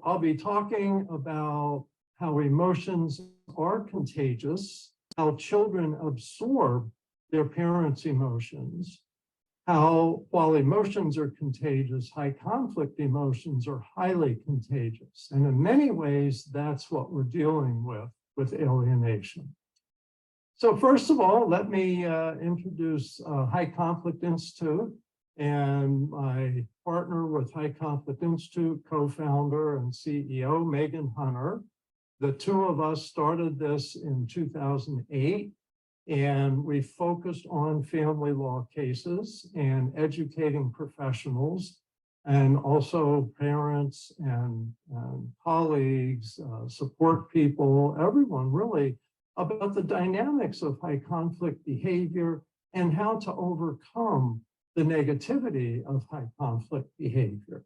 I'll be talking about how emotions are contagious, how children absorb their parents' emotions, how while emotions are contagious, high conflict emotions are highly contagious. And in many ways, that's what we're dealing with alienation. So first of all, let me introduce High Conflict Institute and my partner with High Conflict Institute, co-founder and CEO, Megan Hunter. The two of us started this in 2008, and we focused on family law cases and educating professionals and also parents and colleagues, support people, everyone really, about the dynamics of high conflict behavior and how to overcome the negativity of high conflict behavior.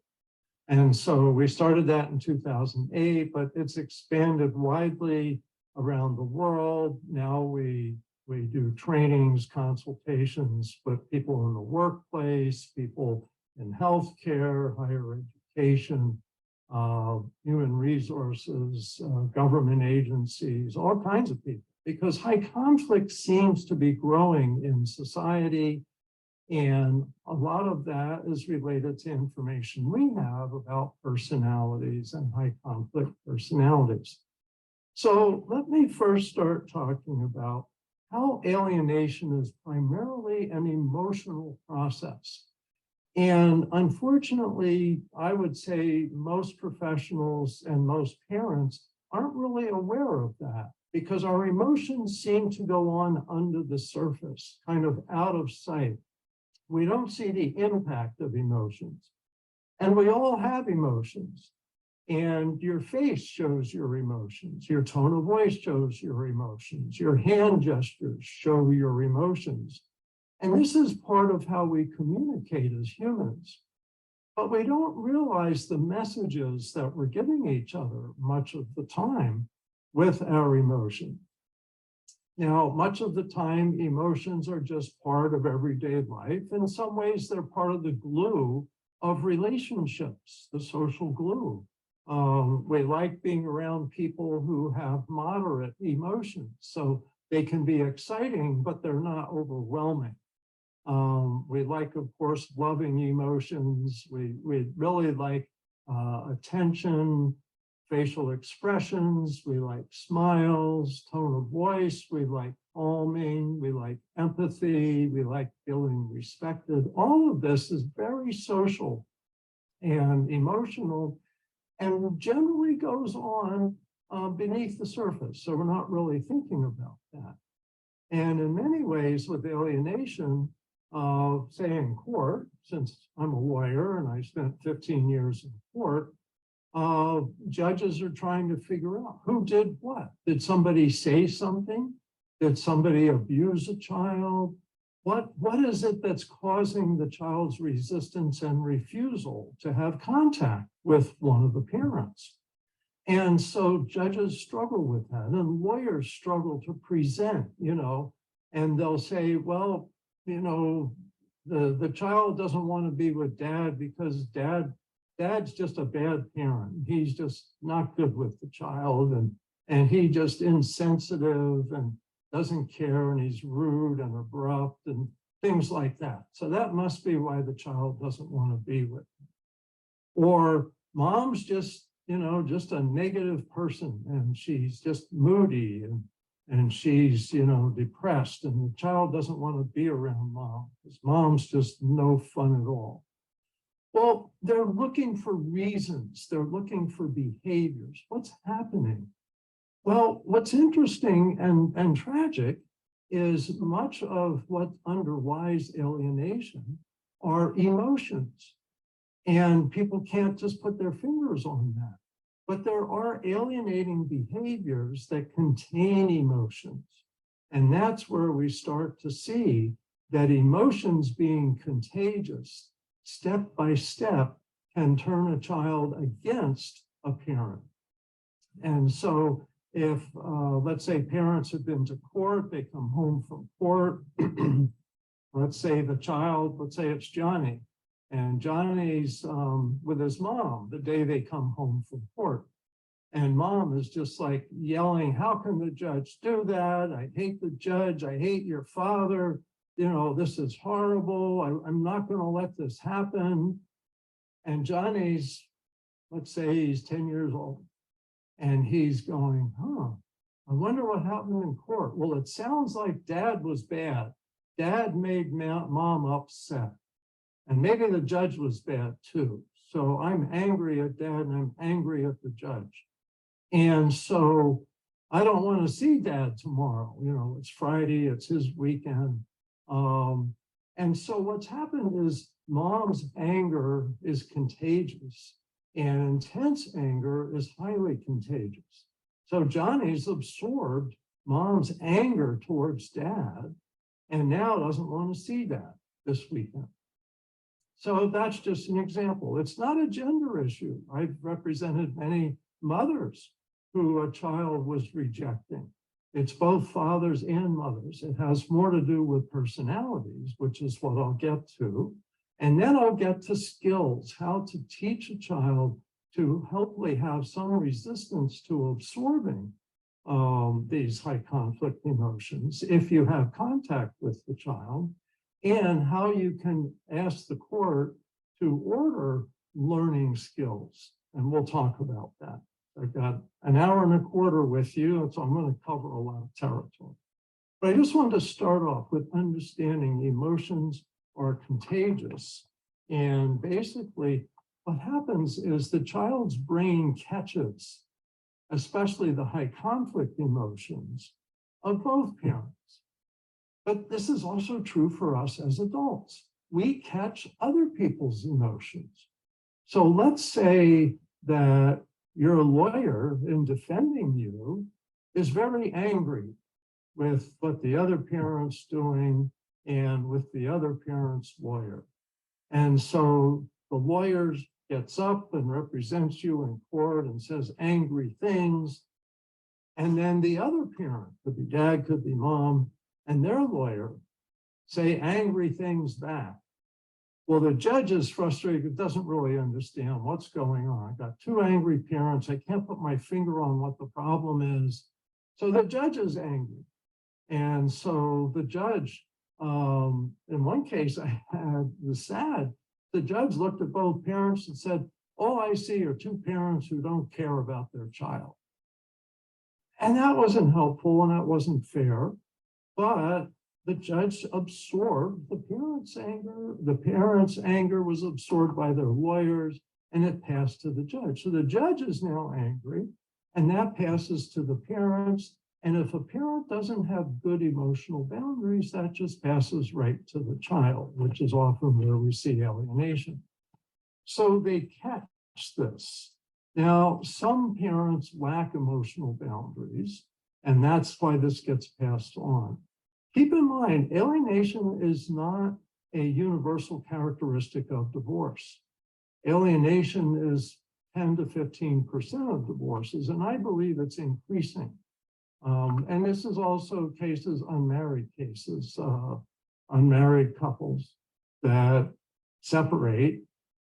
And so we started that in 2008, but it's expanded widely around the world. Now we do trainings, consultations with people in the workplace, people in healthcare, higher education, human resources, government agencies, all kinds of people, because high conflict seems to be growing in society. And a lot of that is related to information we have about personalities and high conflict personalities. So let me first start talking about how alienation is primarily an emotional process. And unfortunately, I would say most professionals and most parents aren't really aware of that because our emotions seem to go on under the surface, kind of out of sight. We don't see the impact of emotions. And we all have emotions. And your face shows your emotions. Your tone of voice shows your emotions. Your hand gestures show your emotions. And this is part of how we communicate as humans. But we don't realize the messages that we're giving each other much of the time with our emotions. Now, much of the time, emotions are just part of everyday life. In some ways, they're part of the glue of relationships, the social glue. We like being around people who have moderate emotions, so they can be exciting, but they're not overwhelming. We like, of course, loving emotions. We really like attention, facial expressions, we like smiles, tone of voice, we like calming, we like empathy, we like feeling respected. All of this is very social and emotional and generally goes on beneath the surface. So we're not really thinking about that. And in many ways with alienation, say in court, since I'm a lawyer and I spent 15 years in court, judges are trying to figure out who did what. Did somebody say something? Did somebody abuse a child? What is it that's causing the child's resistance and refusal to have contact with one of the parents? And so judges struggle with that, and lawyers struggle to present, and they'll say, well, the child doesn't want to be with dad because dad's just a bad parent. He's just not good with the child, and he just insensitive and doesn't care, and he's rude and abrupt and things like that. So that must be why the child doesn't want to be with him. Or mom's just, just a negative person, and she's just moody and she's, depressed, and the child doesn't want to be around mom because mom's just no fun at all. Well, they're looking for reasons. They're looking for behaviors. What's happening? Well, what's interesting and tragic is much of what underlies alienation are emotions. And people can't just put their fingers on that. But there are alienating behaviors that contain emotions. And that's where we start to see that emotions being contagious, step by step, can turn a child against a parent. And so if, let's say parents have been to court, they come home from court, let's say the child, let's say it's Johnny, And Johnny's with his mom the day they come home from court. And mom is just like yelling, how can the judge do that? I hate the judge. I hate your father. You know, this is horrible. I'm not going to let this happen. And Johnny's, let's say he's 10 years old. And he's going, I wonder what happened in court. Well, it sounds like dad was bad. Dad made mom upset. And maybe the judge was bad too. So I'm angry at dad and I'm angry at the judge. And so I don't want to see dad tomorrow. You know, it's Friday, it's his weekend. And so what's happened is mom's anger is contagious and intense anger is highly contagious. So Johnny's absorbed mom's anger towards dad and now doesn't want to see dad this weekend. So that's just an example. It's not a gender issue. I've represented many mothers who a child was rejecting. It's both fathers and mothers. It has more to do with personalities, which is what I'll get to. And then I'll get to skills, how to teach a child to hopefully have some resistance to absorbing these high conflict emotions if you have contact with the child, and how you can ask the court to order learning skills. And we'll talk about that. I've got an hour and a quarter with you, so I'm going to cover a lot of territory. But I just wanted to start off with understanding emotions are contagious. And basically, what happens is the child's brain catches, especially the high conflict emotions of both parents. But this is also true for us as adults. We catch other people's emotions. So let's say that your lawyer in defending you is very angry with what the other parent's doing and with the other parent's lawyer. And so the lawyer gets up and represents you in court and says angry things. And then the other parent, could be dad, could be mom, and their lawyer say angry things back. Well, the judge is frustrated, doesn't really understand what's going on. I've got two angry parents. I can't put my finger on what the problem is. So the judge is angry. And so the judge, in one case I had was sad. The judge looked at both parents and said, all I see are two parents who don't care about their child. And that wasn't helpful and that wasn't fair, but the judge absorbed the parents' anger. The parents' anger was absorbed by their lawyers and it passed to the judge. So the judge is now angry and that passes to the parents. And if a parent doesn't have good emotional boundaries, that just passes right to the child, which is often where we see alienation. So they catch this. Now, some parents lack emotional boundaries, and that's why this gets passed on. Keep in mind, alienation is not a universal characteristic of divorce. Alienation is 10 to 15% of divorces, and I believe it's increasing. And this is also cases, unmarried cases, unmarried couples that separate.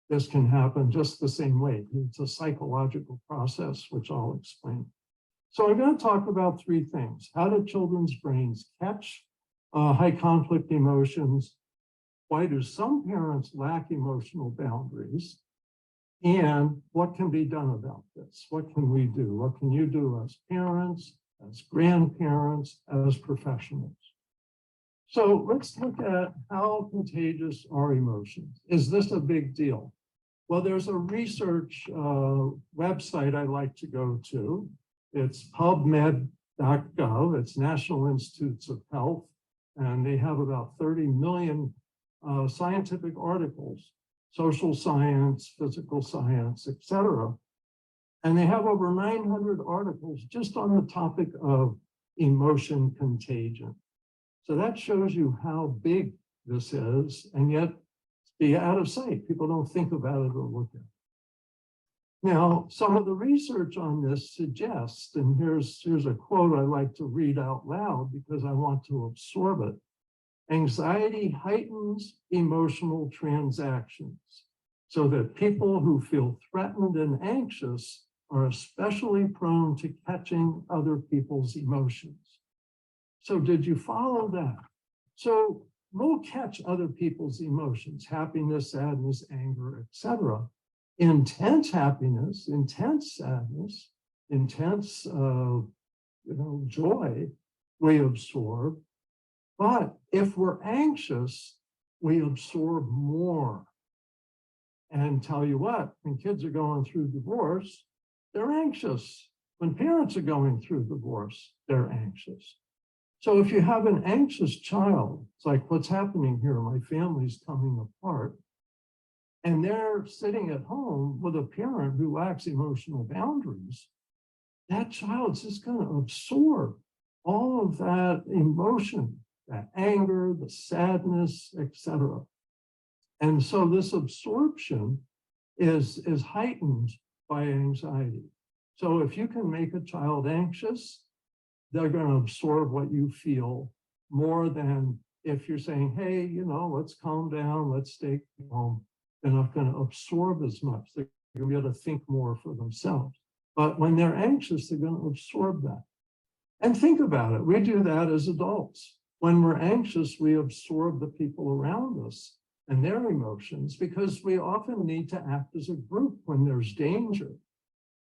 This can happen just the same way. It's a psychological process, which I'll explain. So I'm going to talk about three things. How do children's brains catch high conflict emotions? Why do some parents lack emotional boundaries? And what can be done about this? What can we do? What can you do as parents, as grandparents, as professionals? So let's look at how contagious are emotions. Is this a big deal? Well, there's a research website I like to go to. It's pubmed.gov. It's National Institutes of Health, and they have about 30 million scientific articles, social science, physical science, etc. And they have over 900 articles just on the topic of emotion contagion. So that shows you how big this is, and yet be out of sight. People don't think about it or look at it. Now, some of the research on this suggests, and here's a quote I like to read out loud because I want to absorb it. Anxiety heightens emotional transactions so that people who feel threatened and anxious are especially prone to catching other people's emotions. So did you follow that? So we'll catch other people's emotions, happiness, sadness, anger, etc. Intense happiness, intense sadness, intense joy, we absorb. But if we're anxious, we absorb more. And tell you what, when kids are going through divorce, they're anxious. When parents are going through divorce, they're anxious. So if you have an anxious child, it's like, what's happening here? My family's coming apart. And they're sitting at home with a parent who lacks emotional boundaries. That child's just going to absorb all of that emotion, that anger, the sadness, etc. And so this absorption is heightened by anxiety. So if you can make a child anxious, they're going to absorb what you feel more than if you're saying, hey, let's calm down, let's stay calm. They're not going to absorb as much. They're going to be able to think more for themselves. But when they're anxious, they're going to absorb that. And think about it. We do that as adults. When we're anxious, we absorb the people around us and their emotions because we often need to act as a group when there's danger.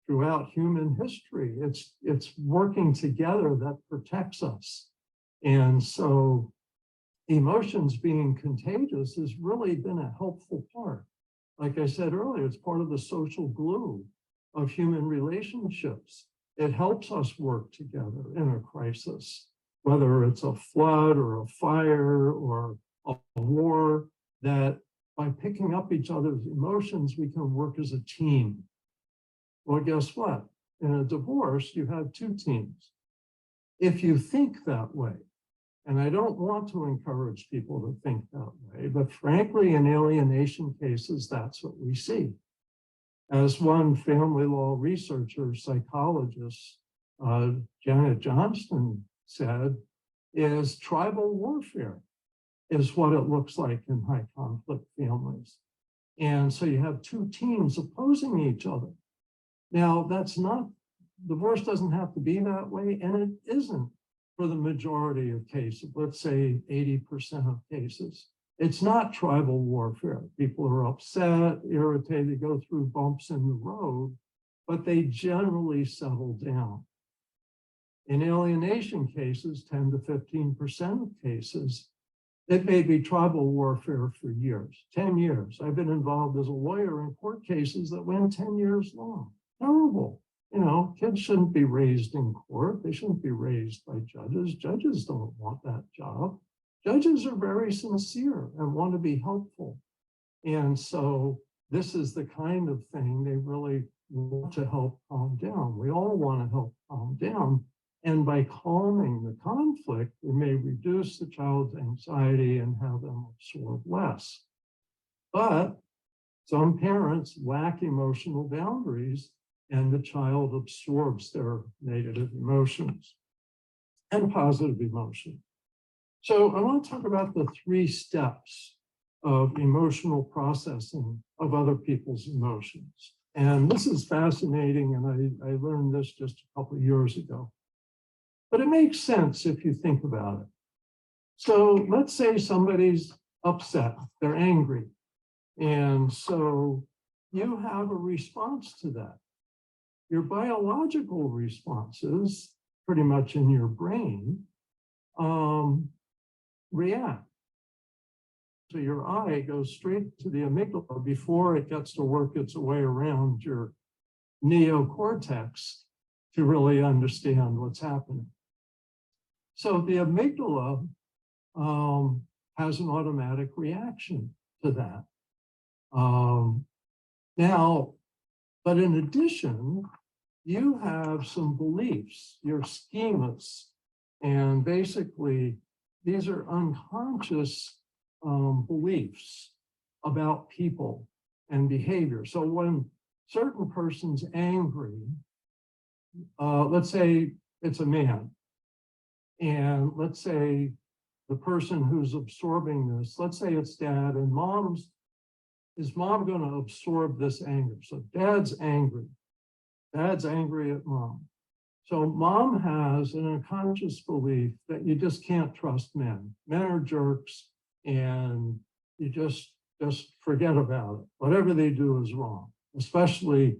Throughout human history, it's working together that protects us. And so emotions being contagious has really been a helpful part. Like I said earlier, it's part of the social glue of human relationships. It helps us work together in a crisis, whether it's a flood or a fire or a war, that by picking up each other's emotions, we can work as a team. Well, guess what? In a divorce, you have two teams. If you think that way, and I don't want to encourage people to think that way, but frankly, in alienation cases, that's what we see. As one family law researcher, psychologist, Janet Johnston said, is tribal warfare is what it looks like in high conflict families. And so you have two teams opposing each other. Now, divorce doesn't have to be that way, and it isn't for the majority of cases, let's say 80% of cases. It's not tribal warfare. People are upset, irritated, they go through bumps in the road, but they generally settle down. In alienation cases, 10 to 15% of cases, it may be tribal warfare for years, 10 years. I've been involved as a lawyer in court cases that went 10 years long. Terrible. Kids shouldn't be raised in court. They shouldn't be raised by judges. Judges don't want that job. Judges are very sincere and want to be helpful. And so this is the kind of thing they really want to help calm down. We all want to help calm down. And by calming the conflict, we may reduce the child's anxiety and have them absorb less. But some parents lack emotional boundaries, and the child absorbs their negative emotions and positive emotion. So I want to talk about the 3 steps of emotional processing of other people's emotions. And this is fascinating, and I learned this just a couple of years ago. But it makes sense if you think about it. So let's say somebody's upset, they're angry. And so you have a response to that. Your biological responses, pretty much in your brain, react. So your eye goes straight to the amygdala before it gets to work its way around your neocortex to really understand what's happening. So the amygdala has an automatic reaction to that. Now, but in addition, you have some beliefs, your schemas, and basically these are unconscious beliefs about people and behavior. So when certain person's angry, let's say it's a man, and let's say the person who's absorbing this, let's say it's dad, and is mom going to absorb this anger? So dad's angry. Dad's angry at mom. So mom has an unconscious belief that you just can't trust men. Men are jerks, and you just forget about it. Whatever they do is wrong, especially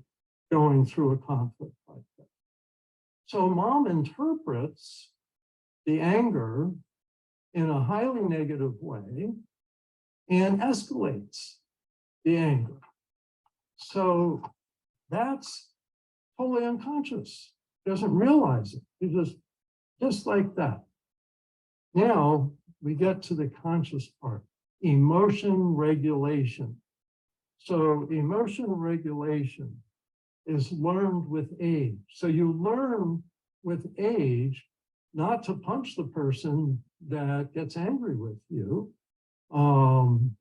going through a conflict like that. So mom interprets the anger in a highly negative way and escalates the anger. So that's totally unconscious. Doesn't realize it. You just like that. Now we get to the conscious part, emotion regulation. So emotion regulation is learned with age. So you learn with age not to punch the person that gets angry with you,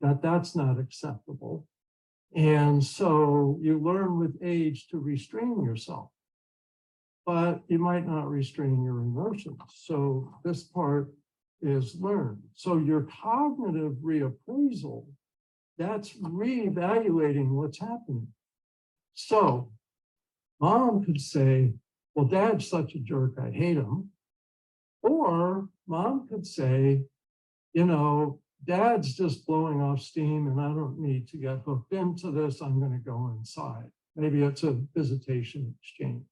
that's not acceptable. And so you learn with age to restrain yourself, but you might not restrain your emotions. So this part is learned. So your cognitive reappraisal, that's reevaluating what's happening. So mom could say, well, dad's such a jerk, I hate him. Or mom could say, you know, dad's just blowing off steam and I don't need to get hooked into this. I'm going to go inside. Maybe it's a visitation exchange.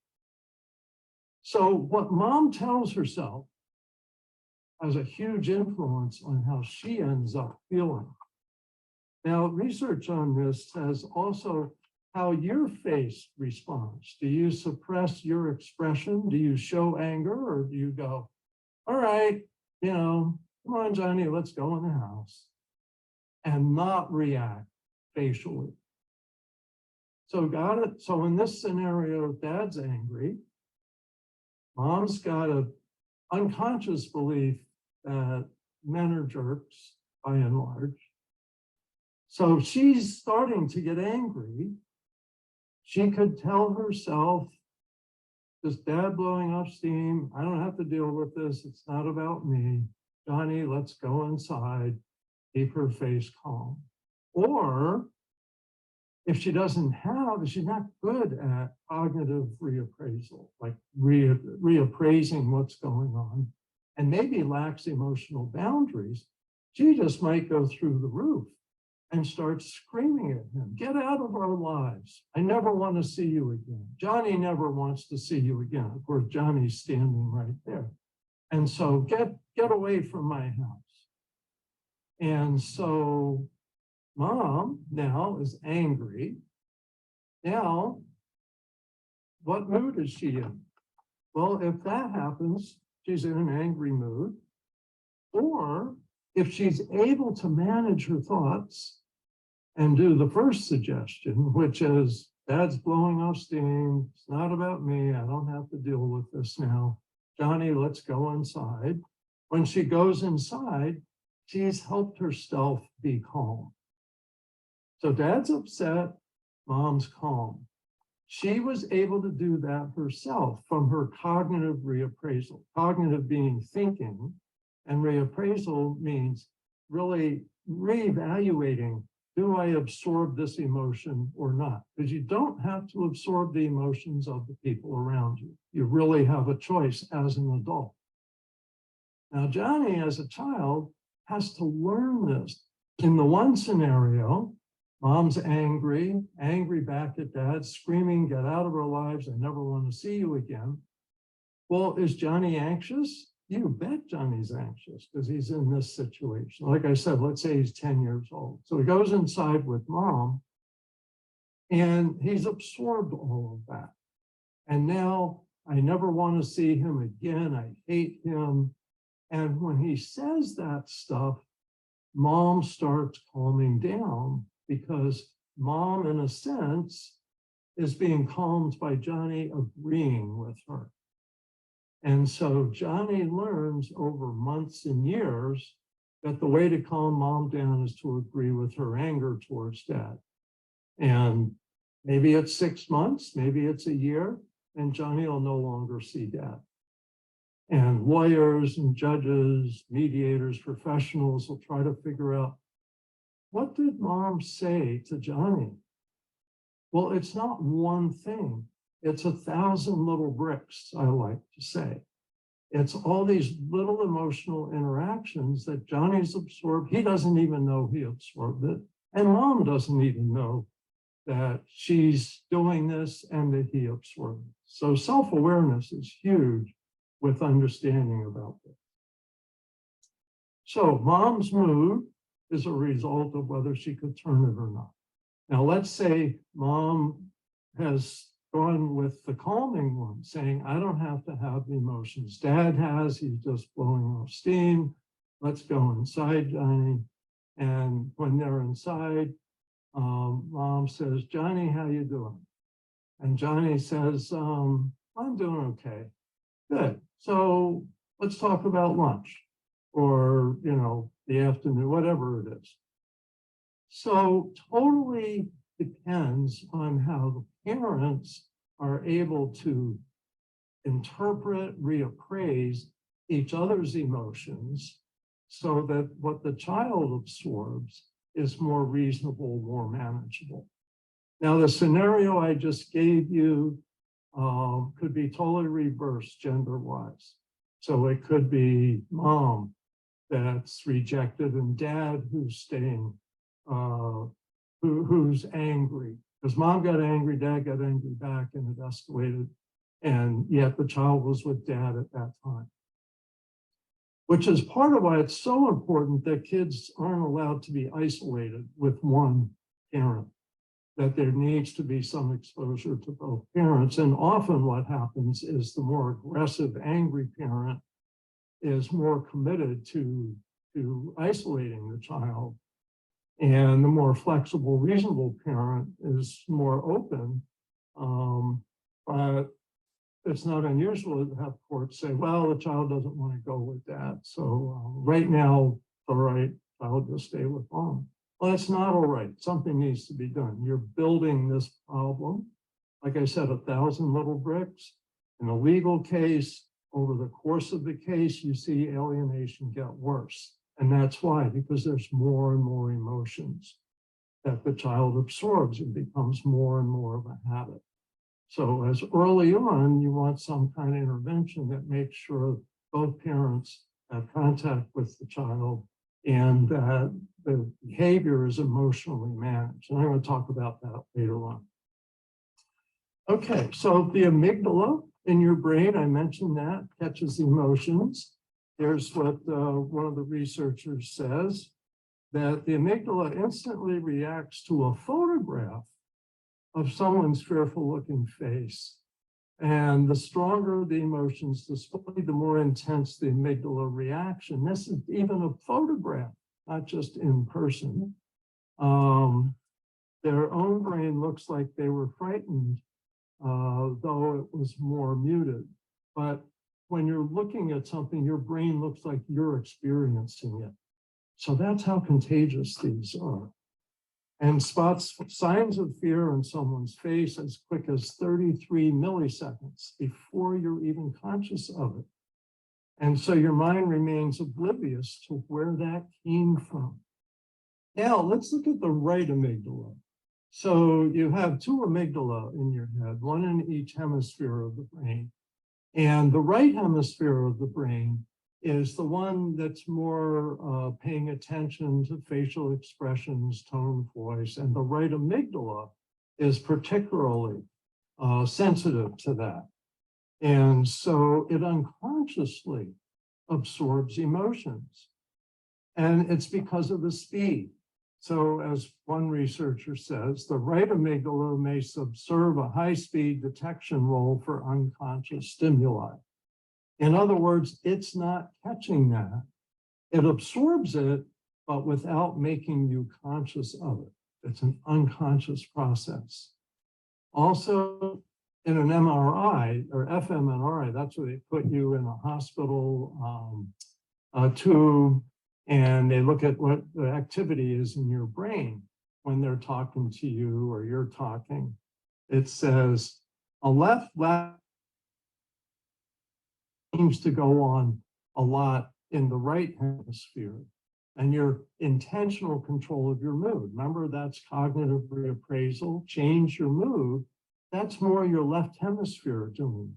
So what mom tells herself has a huge influence on how she ends up feeling. Now, research on this says also how your face responds. Do you suppress your expression? Do you show anger, or do you go, all right, you know, come on, Johnny, let's go in the house, and not react facially? So got it. So in this scenario, dad's angry. Mom's got an unconscious belief that men are jerks by and large. So she's starting to get angry. She could tell herself, just dad blowing off steam. I don't have to deal with this. It's not about me. Johnny, let's go inside. Keep her face calm. Or if she doesn't have, if she's not good at cognitive reappraisal, like reappraising what's going on, and maybe lacks emotional boundaries, she just might go through the roof and start screaming at him, get out of our lives. I never want to see you again. Johnny never wants to see you again. Of course, Johnny's standing right there. And so get away from my house. And so mom now is angry. Now, what mood is she in? Well, if that happens, she's in an angry mood. Or if she's able to manage her thoughts and do the first suggestion, which is, dad's blowing off steam. It's not about me. I don't have to deal with this now. Johnny, let's go inside. When she goes inside, she's helped herself be calm. So dad's upset, mom's calm. She was able to do that herself from her cognitive reappraisal. Cognitive being thinking, and reappraisal means really reevaluating, do I absorb this emotion or not? Because you don't have to absorb the emotions of the people around you. You really have a choice as an adult. Now, Johnny, as a child, has to learn this. In the one scenario, mom's angry back at dad, screaming, get out of our lives, I never want to see you again. Well, is Johnny anxious? You bet Johnny's anxious because he's in this situation. Like I said, let's say he's 10 years old. So he goes inside with mom and he's absorbed all of that. And now I never want to see him again. I hate him. And when he says that stuff, mom starts calming down because mom, in a sense, is being calmed by Johnny agreeing with her. And so Johnny learns over months and years that the way to calm mom down is to agree with her anger towards dad. And maybe it's 6 months, maybe it's a year, and Johnny will no longer see dad. And lawyers and judges, mediators, professionals will try to figure out, what did mom say to Johnny? Well, it's not one thing. It's 1,000 little bricks, I like to say. It's all these little emotional interactions that Johnny's absorbed. He doesn't even know he absorbed it. And mom doesn't even know that she's doing this and that he absorbed it. So self-awareness is huge with understanding about this. So mom's mood is a result of whether she could turn it or not. Now, let's say mom has gone with the calming one, saying, I don't have to have the emotions. Dad has, he's just blowing off steam. Let's go inside, Johnny. And when they're inside, mom says, Johnny, how you doing? And Johnny says, I'm doing okay. Good. So let's talk about lunch or, the afternoon, whatever it is. So totally depends on how the parents are able to interpret, reappraise each other's emotions so that what the child absorbs is more reasonable, more manageable. Now, the scenario I just gave you could be totally reversed gender-wise. So it could be mom that's rejected and dad who's staying, who's angry. Because mom got angry, dad got angry back, and it escalated. And yet the child was with dad at that time. Which is part of why it's so important that kids aren't allowed to be isolated with one parent, that there needs to be some exposure to both parents. And often what happens is the more aggressive, angry parent is more committed to isolating the child. And the more flexible, reasonable parent is more open. But it's not unusual to have courts say, well, the child doesn't want to go with that. So right now, all right, I'll just stay with mom. Well, that's not all right. Something needs to be done. You're building this problem. Like I said, 1,000 little bricks. In a legal case, over the course of the case, you see alienation get worse. And that's why, because there's more and more emotions that the child absorbs. It becomes more and more of a habit. So as early on, you want some kind of intervention that makes sure both parents have contact with the child and that the behavior is emotionally managed. And I'm going to talk about that later on. Okay, so the amygdala in your brain, I mentioned that, catches emotions. Here's what one of the researchers says, that the amygdala instantly reacts to a photograph of someone's fearful looking face. And the stronger the emotions displayed, the more intense the amygdala reaction. This is even a photograph, not just in person. Their own brain looks like they were frightened, though it was more muted. But when you're looking at something, your brain looks like you're experiencing it. So that's how contagious these are. And spots signs of fear on someone's face as quick as 33 milliseconds before you're even conscious of it. And so your mind remains oblivious to where that came from. Now, let's look at the right amygdala. So you have two amygdala in your head, one in each hemisphere of the brain. And the right hemisphere of the brain is the one that's more paying attention to facial expressions, tone, voice, and the right amygdala is particularly sensitive to that. And so it unconsciously absorbs emotions. And it's because of the speed. So as one researcher says, the right amygdala may subserve a high-speed detection role for unconscious stimuli. In other words, it's not catching that. It absorbs it, but without making you conscious of it. It's an unconscious process. Also, in an MRI or fMRI, that's where they put you in a hospital tube, and they look at what the activity is in your brain when they're talking to you or you're talking. It says a left seems to go on a lot in the right hemisphere. And your intentional control of your mood. Remember, that's cognitive reappraisal, change your mood. That's more your left hemisphere doing.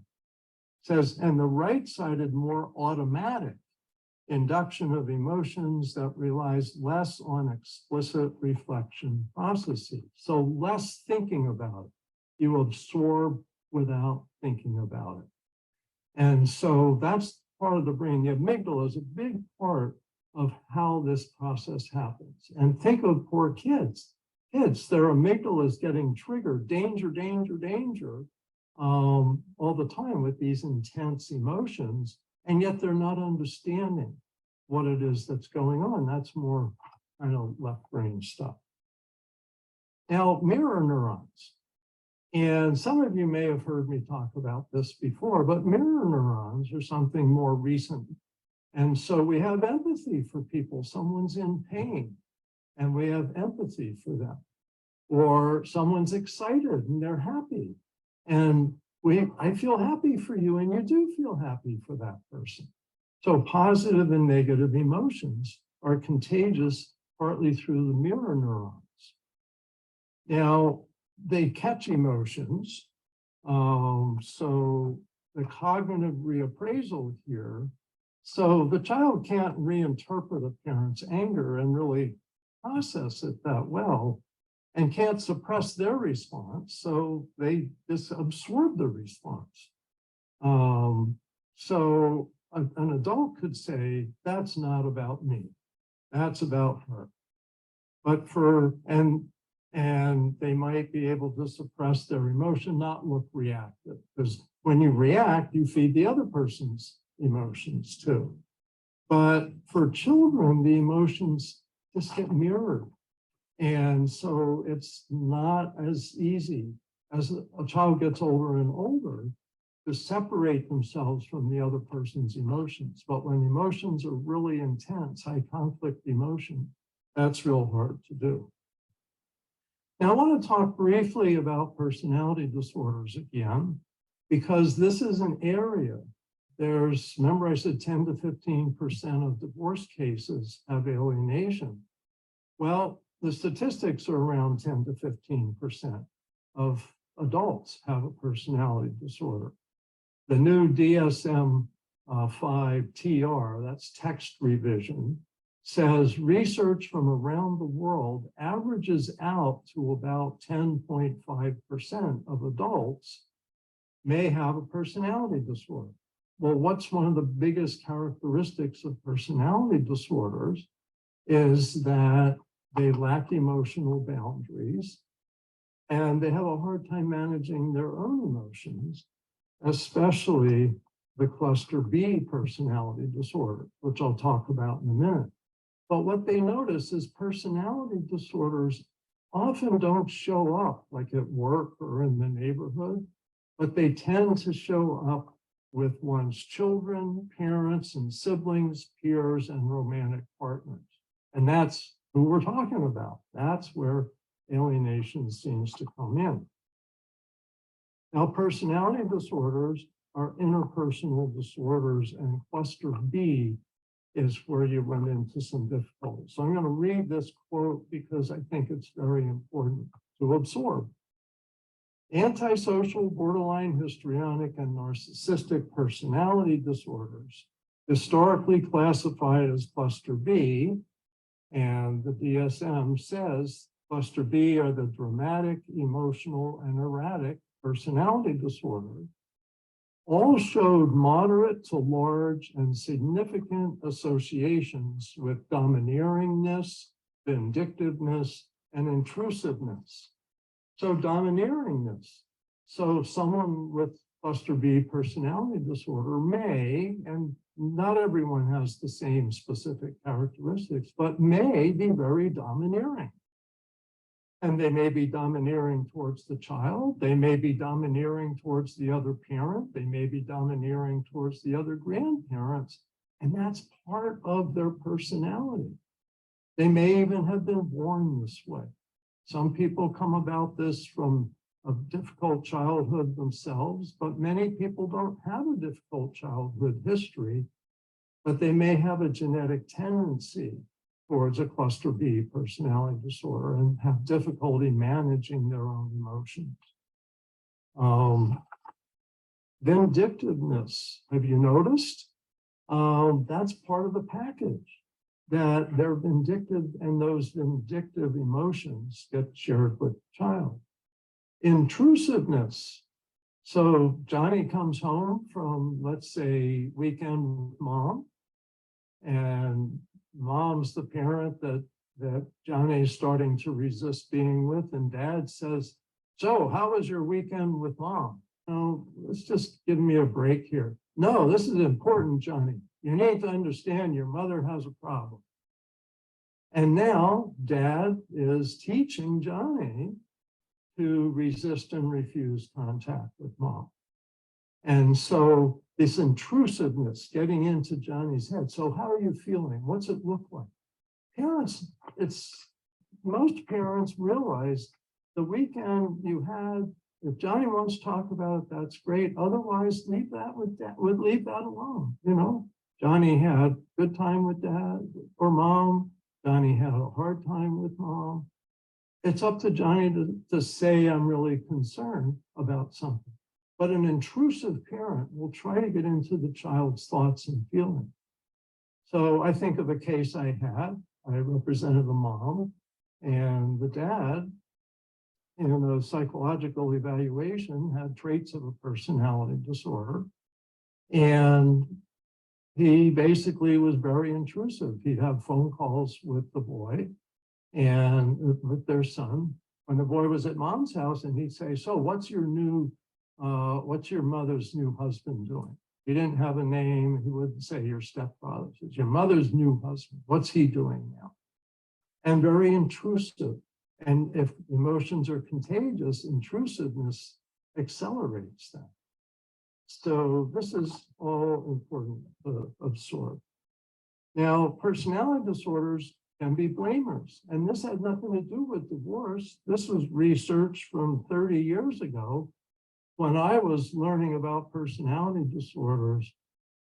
It says, and the right-sided, more automatic induction of emotions that relies less on explicit reflection processes. So less thinking about it. You absorb without thinking about it. And so that's part of the brain. The amygdala is a big part of how this process happens. And think of poor kids. Kids, their amygdala is getting triggered, danger, danger, danger, all the time with these intense emotions, and yet they're not understanding what it is that's going on. That's more kind of left brain stuff. Now, mirror neurons. And some of you may have heard me talk about this before, but mirror neurons are something more recent. And so we have empathy for people. Someone's in pain, and we have empathy for them. Or someone's excited and they're happy. And I feel happy for you, and you do feel happy for that person. So positive and negative emotions are contagious partly through the mirror neurons. Now, they catch emotions. So the cognitive reappraisal here, so the child can't reinterpret a parent's anger and really process it that well, and can't suppress their response. So they just absorb the response. So an adult could say, that's not about me, that's about her. But and they might be able to suppress their emotion, not look reactive, because when you react, you feed the other person's emotions too. But for children, the emotions just get mirrored. And so it's not as easy as a child gets older and older to separate themselves from the other person's emotions. But when emotions are really intense, high conflict emotion, that's real hard to do. Now, I want to talk briefly about personality disorders again, because this is an area. Remember I said 10 to 15% of divorce cases have alienation. Well, the statistics are around 10 to 15% of adults have a personality disorder. The new DSM-5 TR, that's text revision, says research from around the world averages out to about 10.5% of adults may have a personality disorder. Well, what's one of the biggest characteristics of personality disorders is that they lack emotional boundaries and they have a hard time managing their own emotions, especially the cluster B personality disorder, which I'll talk about in a minute. But what they notice is personality disorders often don't show up like at work or in the neighborhood, but they tend to show up with one's children, parents, and siblings, peers, and romantic partners. And that's who we're talking about. That's where alienation seems to come in. Now, personality disorders are interpersonal disorders, and cluster B is where you run into some difficulties. So I'm going to read this quote because I think it's very important to absorb. Antisocial, borderline, histrionic, and narcissistic personality disorders, historically classified as cluster B, and the DSM says cluster B are the dramatic, emotional, and erratic personality disorders, all showed moderate to large and significant associations with domineeringness, vindictiveness, and intrusiveness. So domineeringness. So someone with cluster B personality disorder may, and not everyone has the same specific characteristics, but may be very domineering. And they may be domineering towards the child. They may be domineering towards the other parent. They may be domineering towards the other grandparents. And that's part of their personality. They may even have been born this way. Some people come about this from a difficult childhood themselves, but many people don't have a difficult childhood history, but they may have a genetic tendency towards a cluster B personality disorder and have difficulty managing their own emotions. Vindictiveness, have you noticed? That's part of the package, that they're vindictive and those vindictive emotions get shared with the child. Intrusiveness. So Johnny comes home from, let's say, weekend with mom, and mom's the parent that Johnny is starting to resist being with, and dad says, so how was your weekend with mom? Oh, let's just give me a break here. No, this is important, Johnny. You need to understand your mother has a problem. And now dad is teaching Johnny to resist and refuse contact with mom. And so this intrusiveness getting into Johnny's head. So how are you feeling? What's it look like? Parents, most parents realize the weekend you had, if Johnny wants to talk about it, that's great. Otherwise, leave that leave that alone. You know, Johnny had good time with dad or mom. Johnny had a hard time with mom. It's up to Johnny to say, I'm really concerned about something. But an intrusive parent will try to get into the child's thoughts and feelings. So I think of a case I had. I represented a mom, and the dad, in a psychological evaluation, had traits of a personality disorder. And he basically was very intrusive. He'd have phone calls with the boy and with their son. When the boy was at mom's house, and he'd say, so what's your mother's new husband doing? He didn't have a name. He wouldn't say your stepfather. He says, your mother's new husband, what's he doing now? And very intrusive. And if emotions are contagious, intrusiveness accelerates that. So this is all important to absorb. Now, personality disorders can be blamers. And this had nothing to do with divorce. This was research from 30 years ago. When I was learning about personality disorders,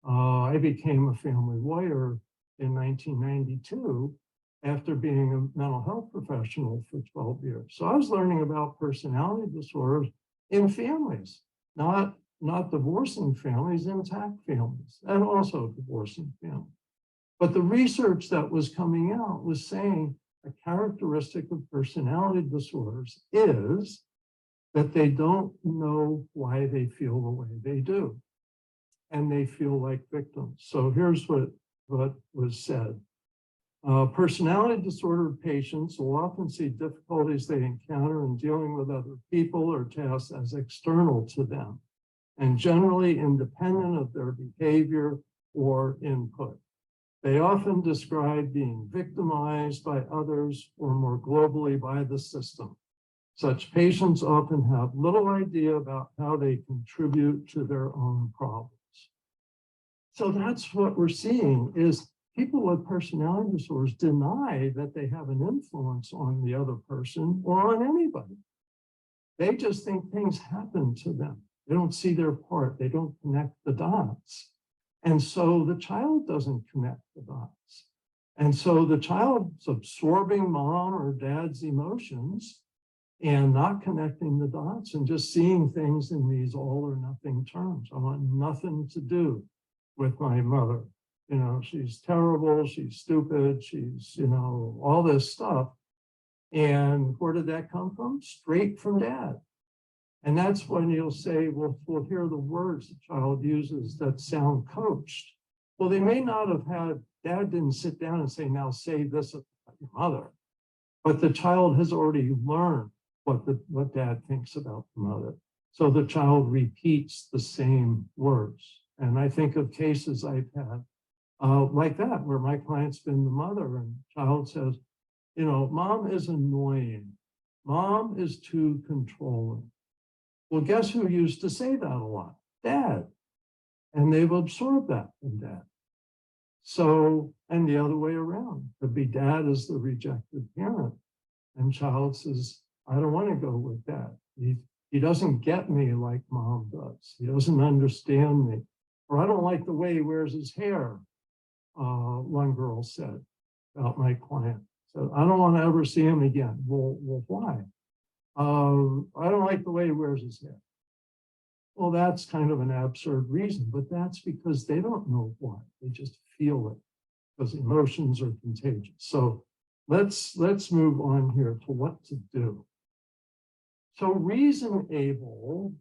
I became a family lawyer in 1992 after being a mental health professional for 12 years. So I was learning about personality disorders in families, not divorcing families, intact families, and also divorcing families. But the research that was coming out was saying a characteristic of personality disorders is that they don't know why they feel the way they do. And they feel like victims. So here's what was said. Personality disorder patients will often see difficulties they encounter in dealing with other people or tasks as external to them, and generally independent of their behavior or input. They often describe being victimized by others or more globally by the system. Such patients often have little idea about how they contribute to their own problems. So that's what we're seeing is people with personality disorders deny that they have an influence on the other person or on anybody. They just think things happen to them. They don't see their part. They don't connect the dots. And so the child doesn't connect the dots. And so the child's absorbing mom or dad's emotions and not connecting the dots and just seeing things in these all or nothing terms. I want nothing to do with my mother. You know, she's terrible, she's stupid, she's, you know, all this stuff. And where did that come from? Straight from dad. And that's when you'll say, well, we'll hear the words the child uses that sound coached. Well, they may not have had, dad didn't sit down and say, now say this about your mother. But the child has already learned what dad thinks about the mother. So the child repeats the same words. And I think of cases I've had like that, where my client's been the mother and child says, you know, mom is annoying. Mom is too controlling. Well, guess who used to say that a lot? Dad. And they've absorbed that from dad. So, and the other way around, could be dad is the rejected parent and child says, I don't want to go with dad. He doesn't get me like mom does. He doesn't understand me. Or I don't like the way he wears his hair, one girl said about my client. So I don't want to ever see him again. Well, why? I don't like the way he wears his hair. Well, that's kind of an absurd reason, but that's because they don't know why. They just feel it because emotions are contagious. So let's move on here to what to do. So reason able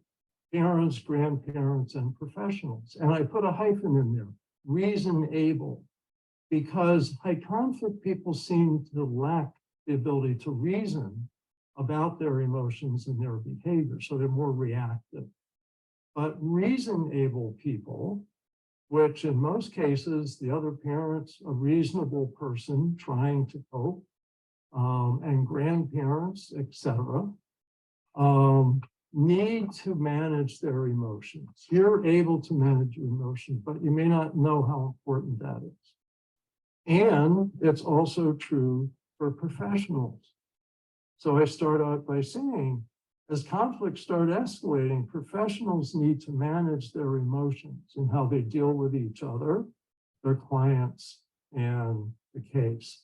parents, grandparents, and professionals. And I put a hyphen in there, reason able, because high conflict people seem to lack the ability to reason about their emotions and their behavior. So they're more reactive. But reason able people, which in most cases, the other parent's a reasonable person trying to cope, and grandparents, etc., need to manage their emotions. You're able to manage your emotions, but you may not know how important that is. And it's also true for professionals. So I start out by saying, as conflicts start escalating, professionals need to manage their emotions and how they deal with each other, their clients, and the case.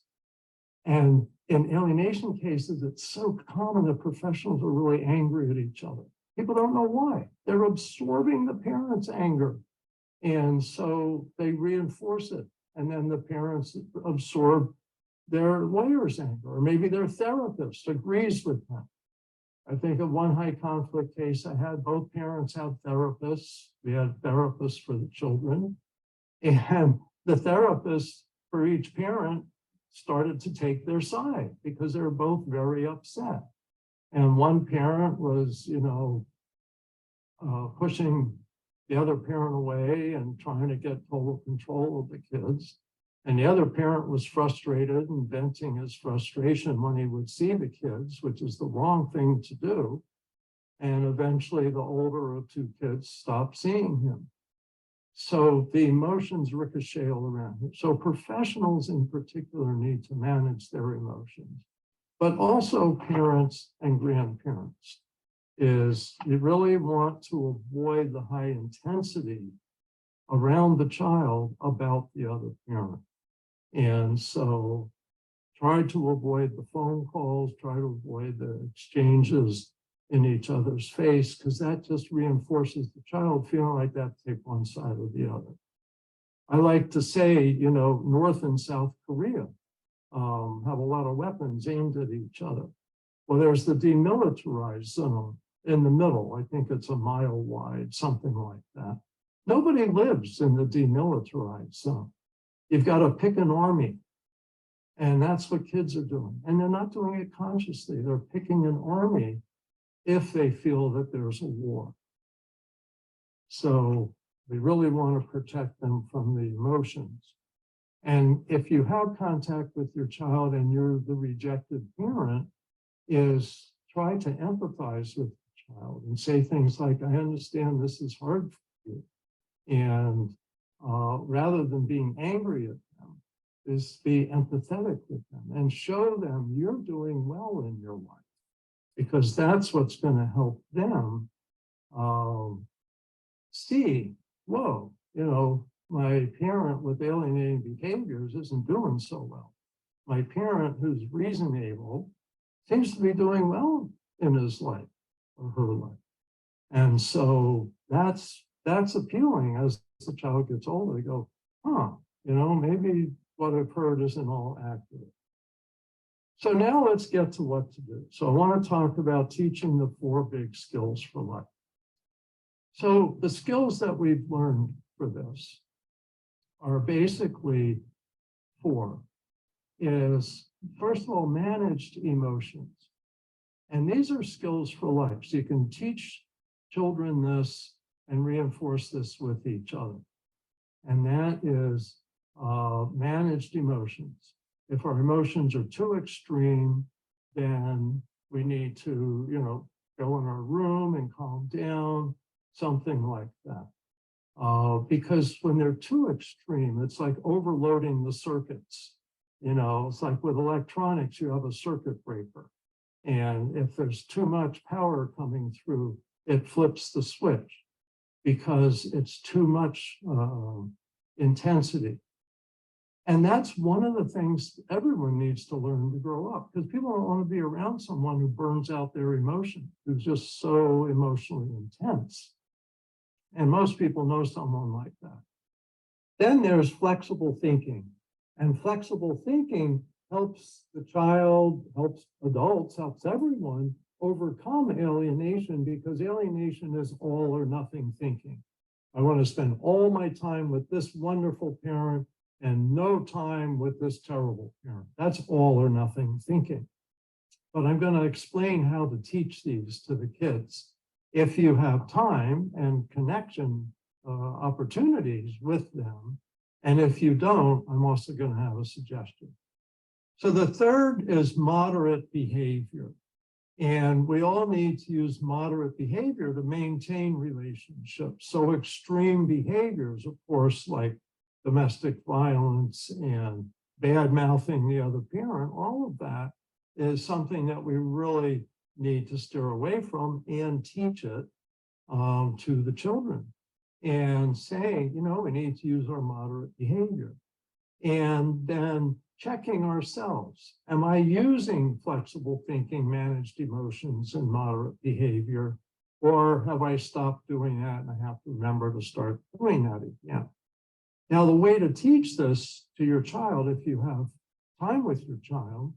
And in alienation cases, it's so common that professionals are really angry at each other. People don't know why. They're absorbing the parents' anger. And so they reinforce it. And then the parents absorb their lawyer's anger, or maybe their therapist agrees with them. I think of one high conflict case I had, both parents had therapists. We had therapists for the children. And the therapist for each parent started to take their side because they were both very upset. And one parent was, pushing the other parent away and trying to get total control of the kids. And the other parent was frustrated and venting his frustration when he would see the kids, which is the wrong thing to do. And eventually the older of two kids stopped seeing him. So the emotions ricochet all around him. So professionals in particular need to manage their emotions, but also parents and grandparents. Is you really want to avoid the high intensity around the child about the other parent. And so try to avoid the phone calls, try to avoid the exchanges in each other's face, because that just reinforces the child feeling like that to take one side or the other. I like to say, North and South Korea have a lot of weapons aimed at each other. Well, there's the demilitarized zone in the middle. I think it's a mile wide, something like that. Nobody lives in the demilitarized zone. You've got to pick an army. And that's what kids are doing. And they're not doing it consciously. They're picking an army if they feel that there's a war. So we really want to protect them from the emotions. And if you have contact with your child and you're the rejected parent, is try to empathize with the child and say things like, I understand this is hard for you. And rather than being angry at them, is be empathetic with them and show them you're doing well in your life, because that's what's going to help them see, whoa, my parent with alienating behaviors isn't doing so well. My parent who's reasonable seems to be doing well in his life or her life. And so that's appealing as the child gets older. They go, maybe what I've heard isn't all accurate. So now let's get to what to do. So I want to talk about teaching the 4 big skills for life. So the skills that we've learned for this are basically 4. Is, first of all, managed emotions. And these are skills for life. So you can teach children this and reinforce this with each other. And that is managed emotions. If our emotions are too extreme, then we need to, go in our room and calm down, something like that. Because when they're too extreme, it's like overloading the circuits. It's like with electronics, you have a circuit breaker. And if there's too much power coming through, it flips the switch because it's too much intensity. And that's one of the things everyone needs to learn to grow up, because people don't want to be around someone who burns out their emotion, who's just so emotionally intense. And most people know someone like that. Then there's flexible thinking. And flexible thinking helps the child, helps adults, helps everyone overcome alienation, because alienation is all or nothing thinking. I want to spend all my time with this wonderful parent and no time with this terrible parent. That's all or nothing thinking. But I'm going to explain how to teach these to the kids if you have time and connection opportunities with them. And if you don't, I'm also going to have a suggestion. So the third is moderate behavior. And we all need to use moderate behavior to maintain relationships. So extreme behaviors, of course, like domestic violence and bad mouthing the other parent, all of that is something that we really need to steer away from and teach it to the children and say, you know, we need to use our moderate behavior. And then checking ourselves. Am I using flexible thinking, managed emotions, and moderate behavior? Or have I stopped doing that and I have to remember to start doing that again? Now, the way to teach this to your child, if you have time with your child,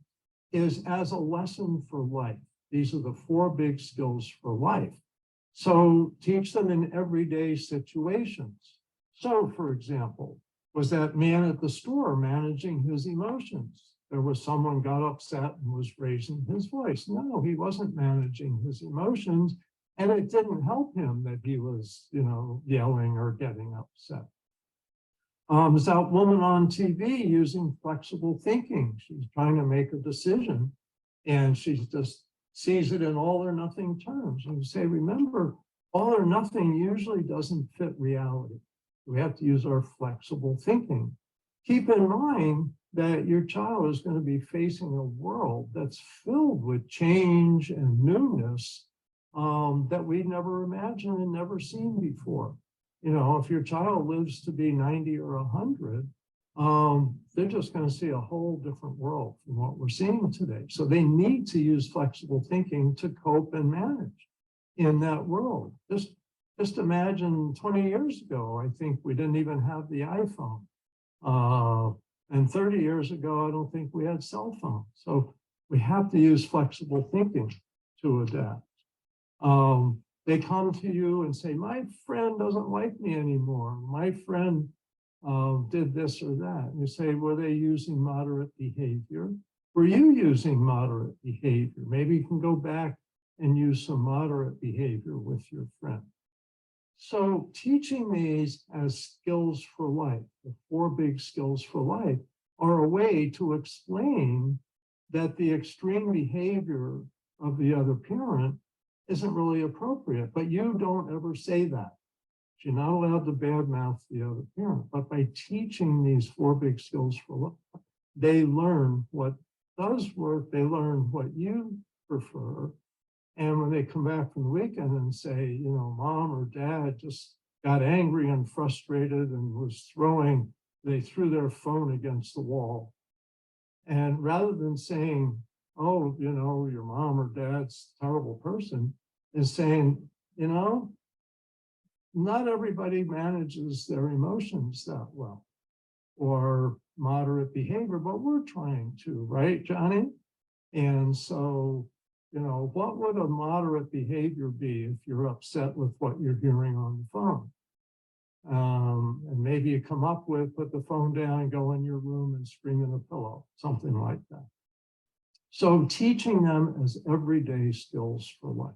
is as a lesson for life. These are the 4 big skills for life. So teach them in everyday situations. So, for example, was that man at the store managing his emotions? There was someone got upset and was raising his voice. No, he wasn't managing his emotions. And it didn't help him that he was, you know, yelling or getting upset. Is that woman on TV using flexible thinking? She's trying to make a decision and she just sees it in all or nothing terms. And you say, remember, all or nothing usually doesn't fit reality. We have to use our flexible thinking. Keep in mind that your child is going to be facing a world that's filled with change and newness that we've never imagined and never seen before. You know, if your child lives to be 90 or 100, they're just going to see a whole different world from what we're seeing today. So they need to use flexible thinking to cope and manage in that world. Just imagine 20 years ago, I think we didn't even have the iPhone. And 30 years ago, I don't think we had cell phones. So we have to use flexible thinking to adapt. They come to you and say, my friend doesn't like me anymore. My friend did this or that. And you say, were they using moderate behavior? Were you using moderate behavior? Maybe you can go back and use some moderate behavior with your friend. So teaching these as skills for life, the 4 big skills for life, are a way to explain that the extreme behavior of the other parent isn't really appropriate, but you don't ever say that. You're not allowed to badmouth the other parent, but by teaching these 4 big skills for life, they learn what does work, they learn what you prefer. And when they come back from the weekend and say, you know, mom or dad just got angry and frustrated and was they threw their phone against the wall. And rather than saying, oh, you know, your mom or dad's a terrible person, is saying, you know, not everybody manages their emotions that well or moderate behavior, but we're trying to, right, Johnny? And so, you know, what would a moderate behavior be if you're upset with what you're hearing on the phone? And maybe you come up with, put the phone down and go in your room and scream in a pillow, something like that. So teaching them as everyday skills for life.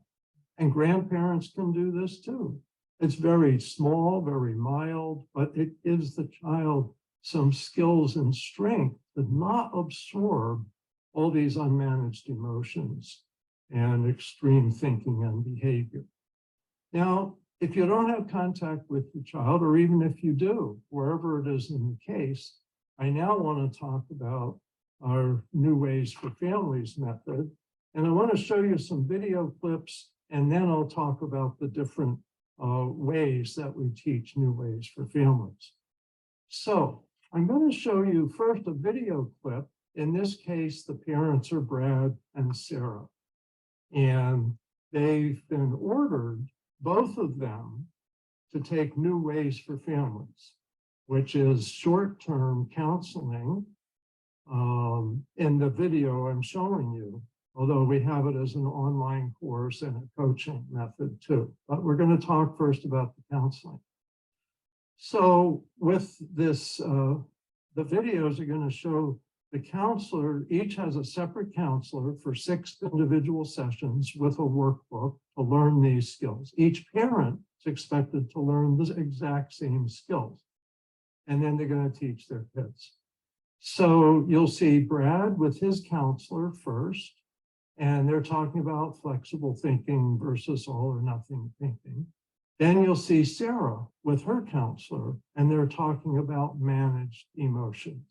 And grandparents can do this too. It's very small, very mild, but it gives the child some skills and strength to not absorb all these unmanaged emotions and extreme thinking and behavior. Now, if you don't have contact with your child, or even if you do, wherever it is in the case, I now want to talk about our New Ways for Families method, And I want to show you some video clips, and then I'll talk about the different ways that we teach new ways for families. So I'm going to show you first a video clip. In this case, the parents are Brad and Sarah. And they've been ordered, both of them, to take new ways for families, which is short-term counseling in the video I'm showing you, although we have it as an online course and a coaching method too. But we're going to talk first about the counseling. So with this, the videos are going to show the counselor, each has a separate counselor for 6 individual sessions with a workbook to learn these skills. Each parent is expected to learn the exact same skills, and then they're going to teach their kids. So you'll see Brad with his counselor first, and they're talking about flexible thinking versus all or nothing thinking. Then you'll see Sarah with her counselor, and they're talking about managed emotions.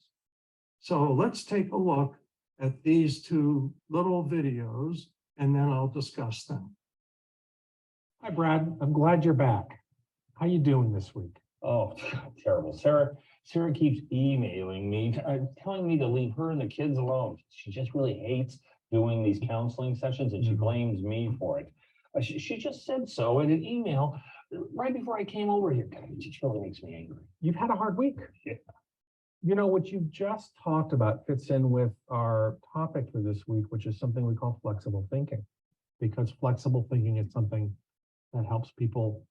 So let's take a look at these 2 little videos, and then I'll discuss them. Hi, Brad. I'm glad you're back. How you doing this week? Oh, terrible. Sarah keeps emailing me, telling me to leave her and the kids alone. She just really hates doing these counseling sessions, and she blames me for it. She just said so in an email right before I came over here. God, it just really makes me angry. You've had a hard week. Yeah. You know, what you've just talked about fits in with our topic for this week, which is something we call flexible thinking, because flexible thinking is something that helps people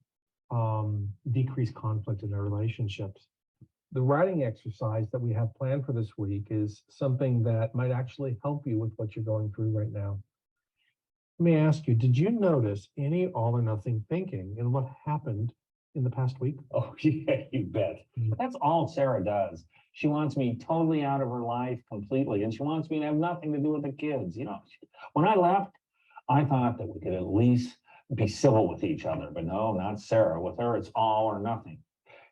decrease conflict in their relationships. The writing exercise that we have planned for this week is something that might actually help you with what you're going through right now. Let me ask you, did you notice any all or nothing thinking in what happened in the past week? Oh, yeah, you bet. That's all Sarah does. She wants me totally out of her life completely, and she wants me to have nothing to do with the kids. You know, when I left, I thought that we could at least be civil with each other, but no, not Sarah. With her, it's all or nothing.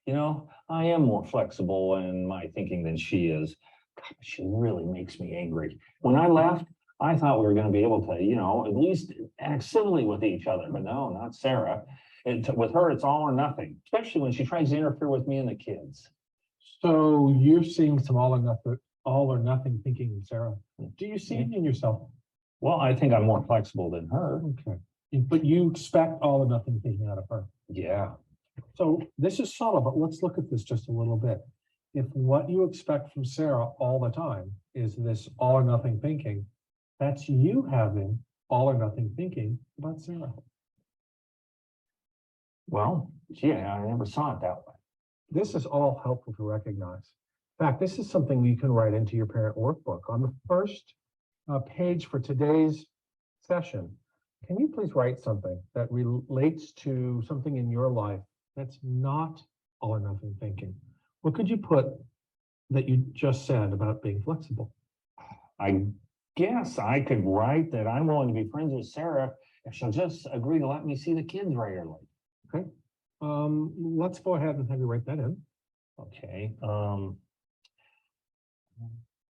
You know, I am more flexible in my thinking than she is. God, she really makes me angry. When I left, I thought we were going to be able to, you know, at least act civilly with each other, but no, not Sarah. With her, it's all or nothing, especially when she tries to interfere with me and the kids. So you're seeing some all or nothing thinking in Sarah. Do you see it in yourself? Well, I think I'm more flexible than her. Okay. But you expect all or nothing thinking out of her. Yeah. So this is solid, but let's look at this just a little bit. If what you expect from Sarah all the time is this all or nothing thinking, that's you having all or nothing thinking about Sarah. Well, yeah, I never saw it that way. This is all helpful to recognize. In fact, this is something you can write into your parent workbook. On the first page for today's session, can you please write something that relates to something in your life that's not all or nothing thinking? What could you put that you just said about being flexible? I guess I could write that I'm willing to be friends with Sarah if she'll just agree to let me see the kids regularly. Okay. Let's go ahead and have you write that in. Okay.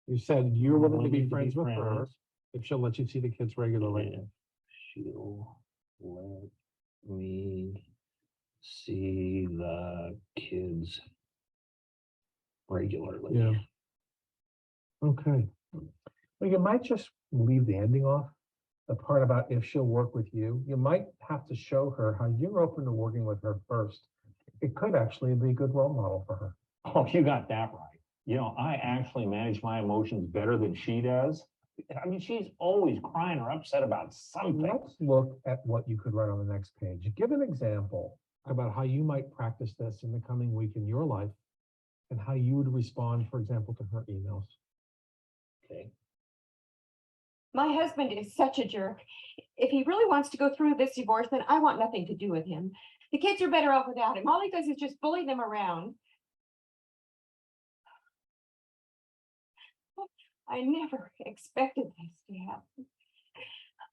You said you're willing to be friends with her if she'll let you see the kids regularly. If she'll let me see the kids regularly. Yeah. Okay. Well, you might just leave the ending off, the part about if she'll work with you. You might have to show her how you're open to working with her first. It could actually be a good role model for her. Oh, you got that right. You know, I actually manage my emotions better than she does. I mean, she's always crying or upset about something. Let's look at what you could write on the next page. Give an example about how you might practice this in the coming week in your life and how you would respond, for example, to her emails. Okay. My husband is such a jerk. If he really wants to go through this divorce, then I want nothing to do with him. The kids are better off without him. All he does is just bully them around. I never expected this to happen.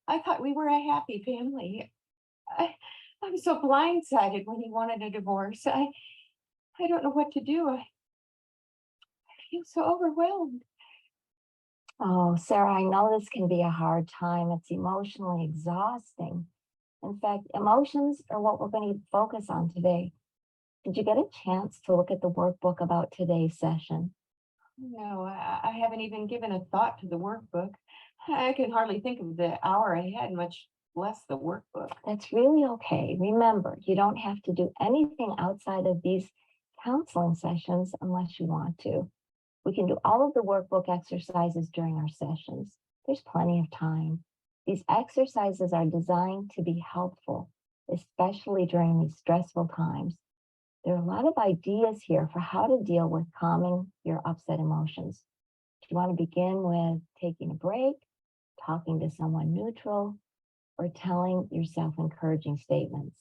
I thought we were a happy family. I was so blindsided when he wanted a divorce. I don't know what to do. I feel so overwhelmed. Oh, Sarah, I know this can be a hard time. It's emotionally exhausting. In fact, emotions are what we're going to focus on today. Did you get a chance to look at the workbook about today's session? No, I haven't even given a thought to the workbook. I can hardly think of the hour I had, much less the workbook. That's really okay. Remember, you don't have to do anything outside of these counseling sessions unless you want to. We can do all of the workbook exercises during our sessions. There's plenty of time. These exercises are designed to be helpful, especially during these stressful times. There are a lot of ideas here for how to deal with calming your upset emotions. Do you want to begin with taking a break, talking to someone neutral, or telling yourself encouraging statements?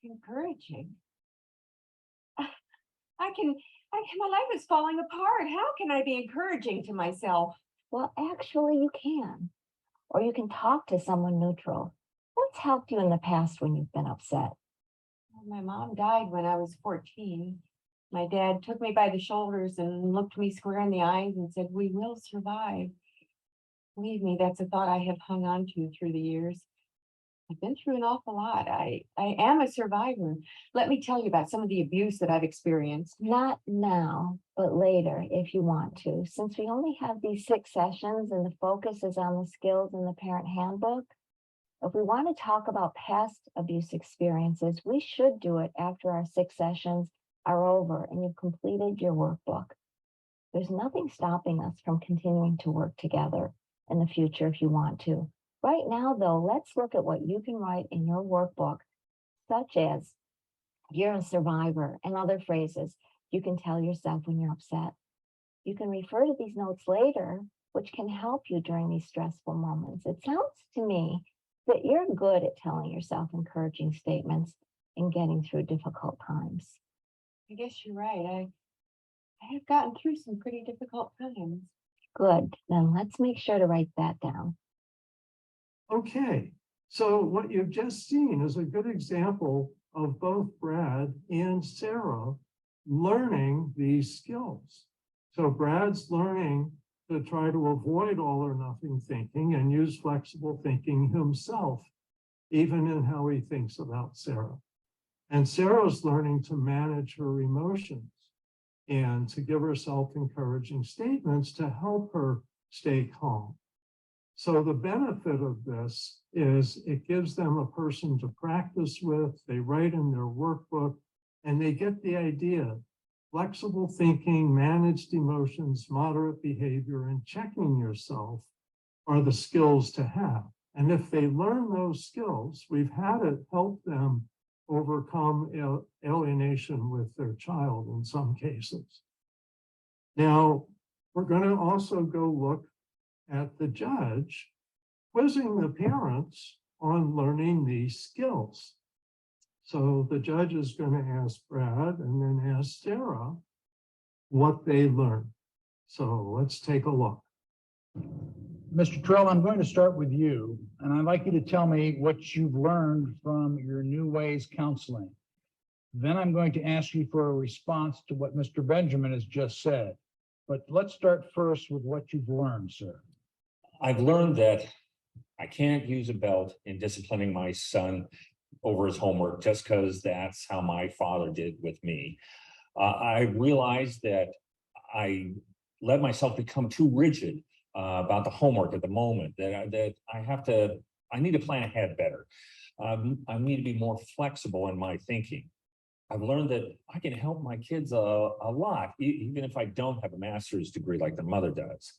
Encouraging. My life is falling apart. How can I be encouraging to myself? Well, actually, you can. Or you can talk to someone neutral. What's helped you in the past when you've been upset? My mom died when I was 14. My dad took me by the shoulders and looked me square in the eyes and said, "We will survive." Believe me, that's a thought I have hung on to through the years. I've been through an awful lot. I am a survivor. Let me tell you about some of the abuse that I've experienced. Not now, but later if you want to. Since we only have these 6 sessions and the focus is on the skills in the parent handbook, if we want to talk about past abuse experiences, we should do it after our 6 sessions are over and you've completed your workbook. There's nothing stopping us from continuing to work together in the future if you want to. Right now, though, let's look at what you can write in your workbook, such as "you're a survivor" and other phrases you can tell yourself when you're upset. You can refer to these notes later, which can help you during these stressful moments. It sounds to me that you're good at telling yourself encouraging statements and getting through difficult times. I guess you're right. I have gotten through some pretty difficult times. Good. Then let's make sure to write that down. Okay, so what you've just seen is a good example of both Brad and Sarah learning these skills. So Brad's learning to try to avoid all or nothing thinking and use flexible thinking himself, even in how he thinks about Sarah. And Sarah's learning to manage her emotions and to give herself encouraging statements to help her stay calm. So the benefit of this is it gives them a person to practice with. They write in their workbook and they get the idea. Flexible thinking, managed emotions, moderate behavior, and checking yourself are the skills to have. And if they learn those skills, we've had it help them overcome alienation with their child in some cases. Now, we're going to also go look at the judge quizzing the parents on learning these skills. So the judge is going to ask Brad and then ask Sarah what they learned. So let's take a look. Mr. Terrell, I'm going to start with you, and I'd like you to tell me what you've learned from your New Ways counseling. Then I'm going to ask you for a response to what Mr. Benjamin has just said. But let's start first with what you've learned, sir. I've learned that I can't use a belt in disciplining my son over his homework just because that's how my father did with me. I realized that I let myself become too rigid about the homework at the moment, that I need to plan ahead better. I need to be more flexible in my thinking. I've learned that I can help my kids a lot, even if I don't have a master's degree like their mother does.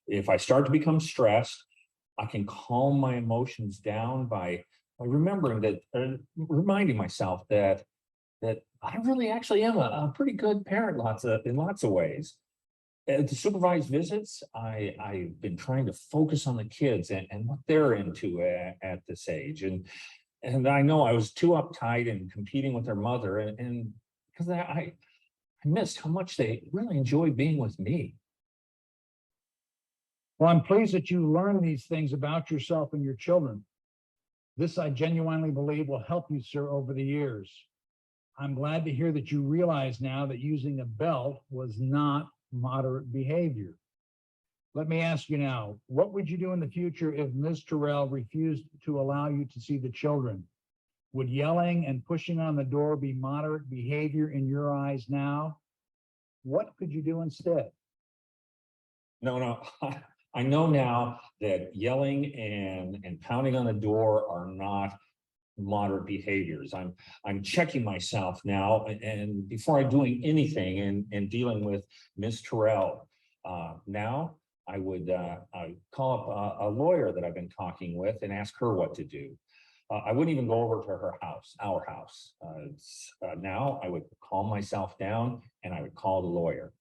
If I start to become stressed, I can calm my emotions down by remembering that, reminding myself that I really actually am a pretty good parent in lots of ways. At the supervised visits, I've been trying to focus on the kids and what they're into at this age. And I know I was too uptight and competing with their mother, and because I missed how much they really enjoy being with me. Well, I'm pleased that you learned these things about yourself and your children. This, I genuinely believe, will help you, sir, over the years. I'm glad to hear that you realize now that using a belt was not moderate behavior. Let me ask you now, what would you do in the future if Ms. Terrell refused to allow you to see the children? Would yelling and pushing on the door be moderate behavior in your eyes now? What could you do instead? No, I know now that yelling and pounding on the door are not moderate behaviors. I'm checking myself now, and before I'm doing anything and dealing with Ms. Terrell, now I would call up a lawyer that I've been talking with and ask her what to do. I wouldn't even go over to her house, our house. Now I would calm myself down and I would call the lawyer.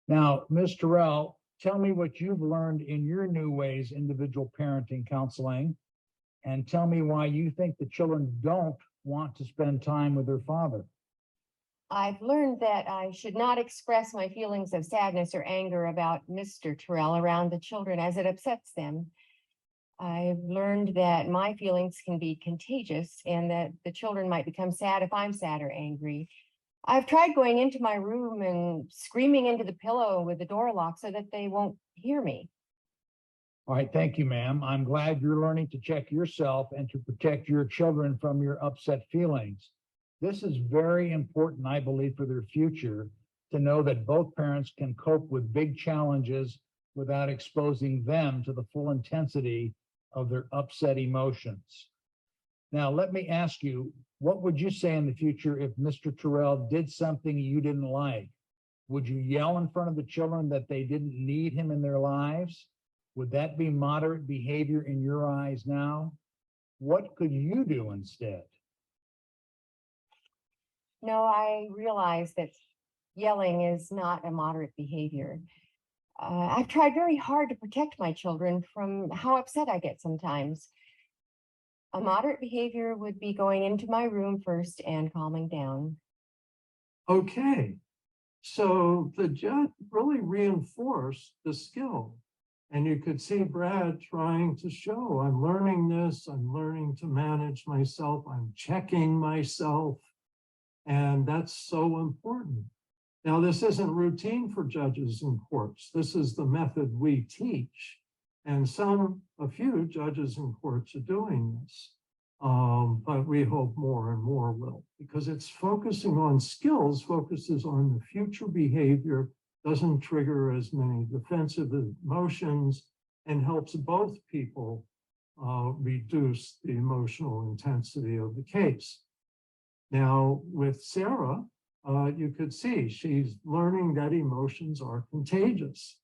Now, Ms. Terrell, tell me what you've learned in your new ways individual parenting counseling, and tell me why you think the children don't want to spend time with their father. I've learned that I should not express my feelings of sadness or anger about Mr. Terrell around the children as it upsets them. I've learned that my feelings can be contagious and that the children might become sad if I'm sad or angry. I've tried going into my room and screaming into the pillow with the door locked so that they won't hear me. All right, thank you, ma'am. I'm glad you're learning to check yourself and to protect your children from your upset feelings. This is very important, I believe, for their future, to know that both parents can cope with big challenges without exposing them to the full intensity of their upset emotions. Now, let me ask you, what would you say in the future if Mr. Terrell did something you didn't like? Would you yell in front of the children that they didn't need him in their lives? Would that be moderate behavior in your eyes now? What could you do instead? No, I realize that yelling is not a moderate behavior. I've tried very hard to protect my children from how upset I get sometimes. A moderate behavior would be going into my room first and calming down. Okay, so the judge really reinforced the skill. And you could see Brad trying to show, I'm learning this, I'm learning to manage myself, I'm checking myself. And that's so important. Now, this isn't routine for judges in courts. This is the method we teach. And a few judges in courts are doing this. But we hope more and more will, because it's focusing on skills, focuses on the future behavior, doesn't trigger as many defensive emotions, and helps both people reduce the emotional intensity of the case. Now, with Sarah, you could see she's learning that emotions are contagious,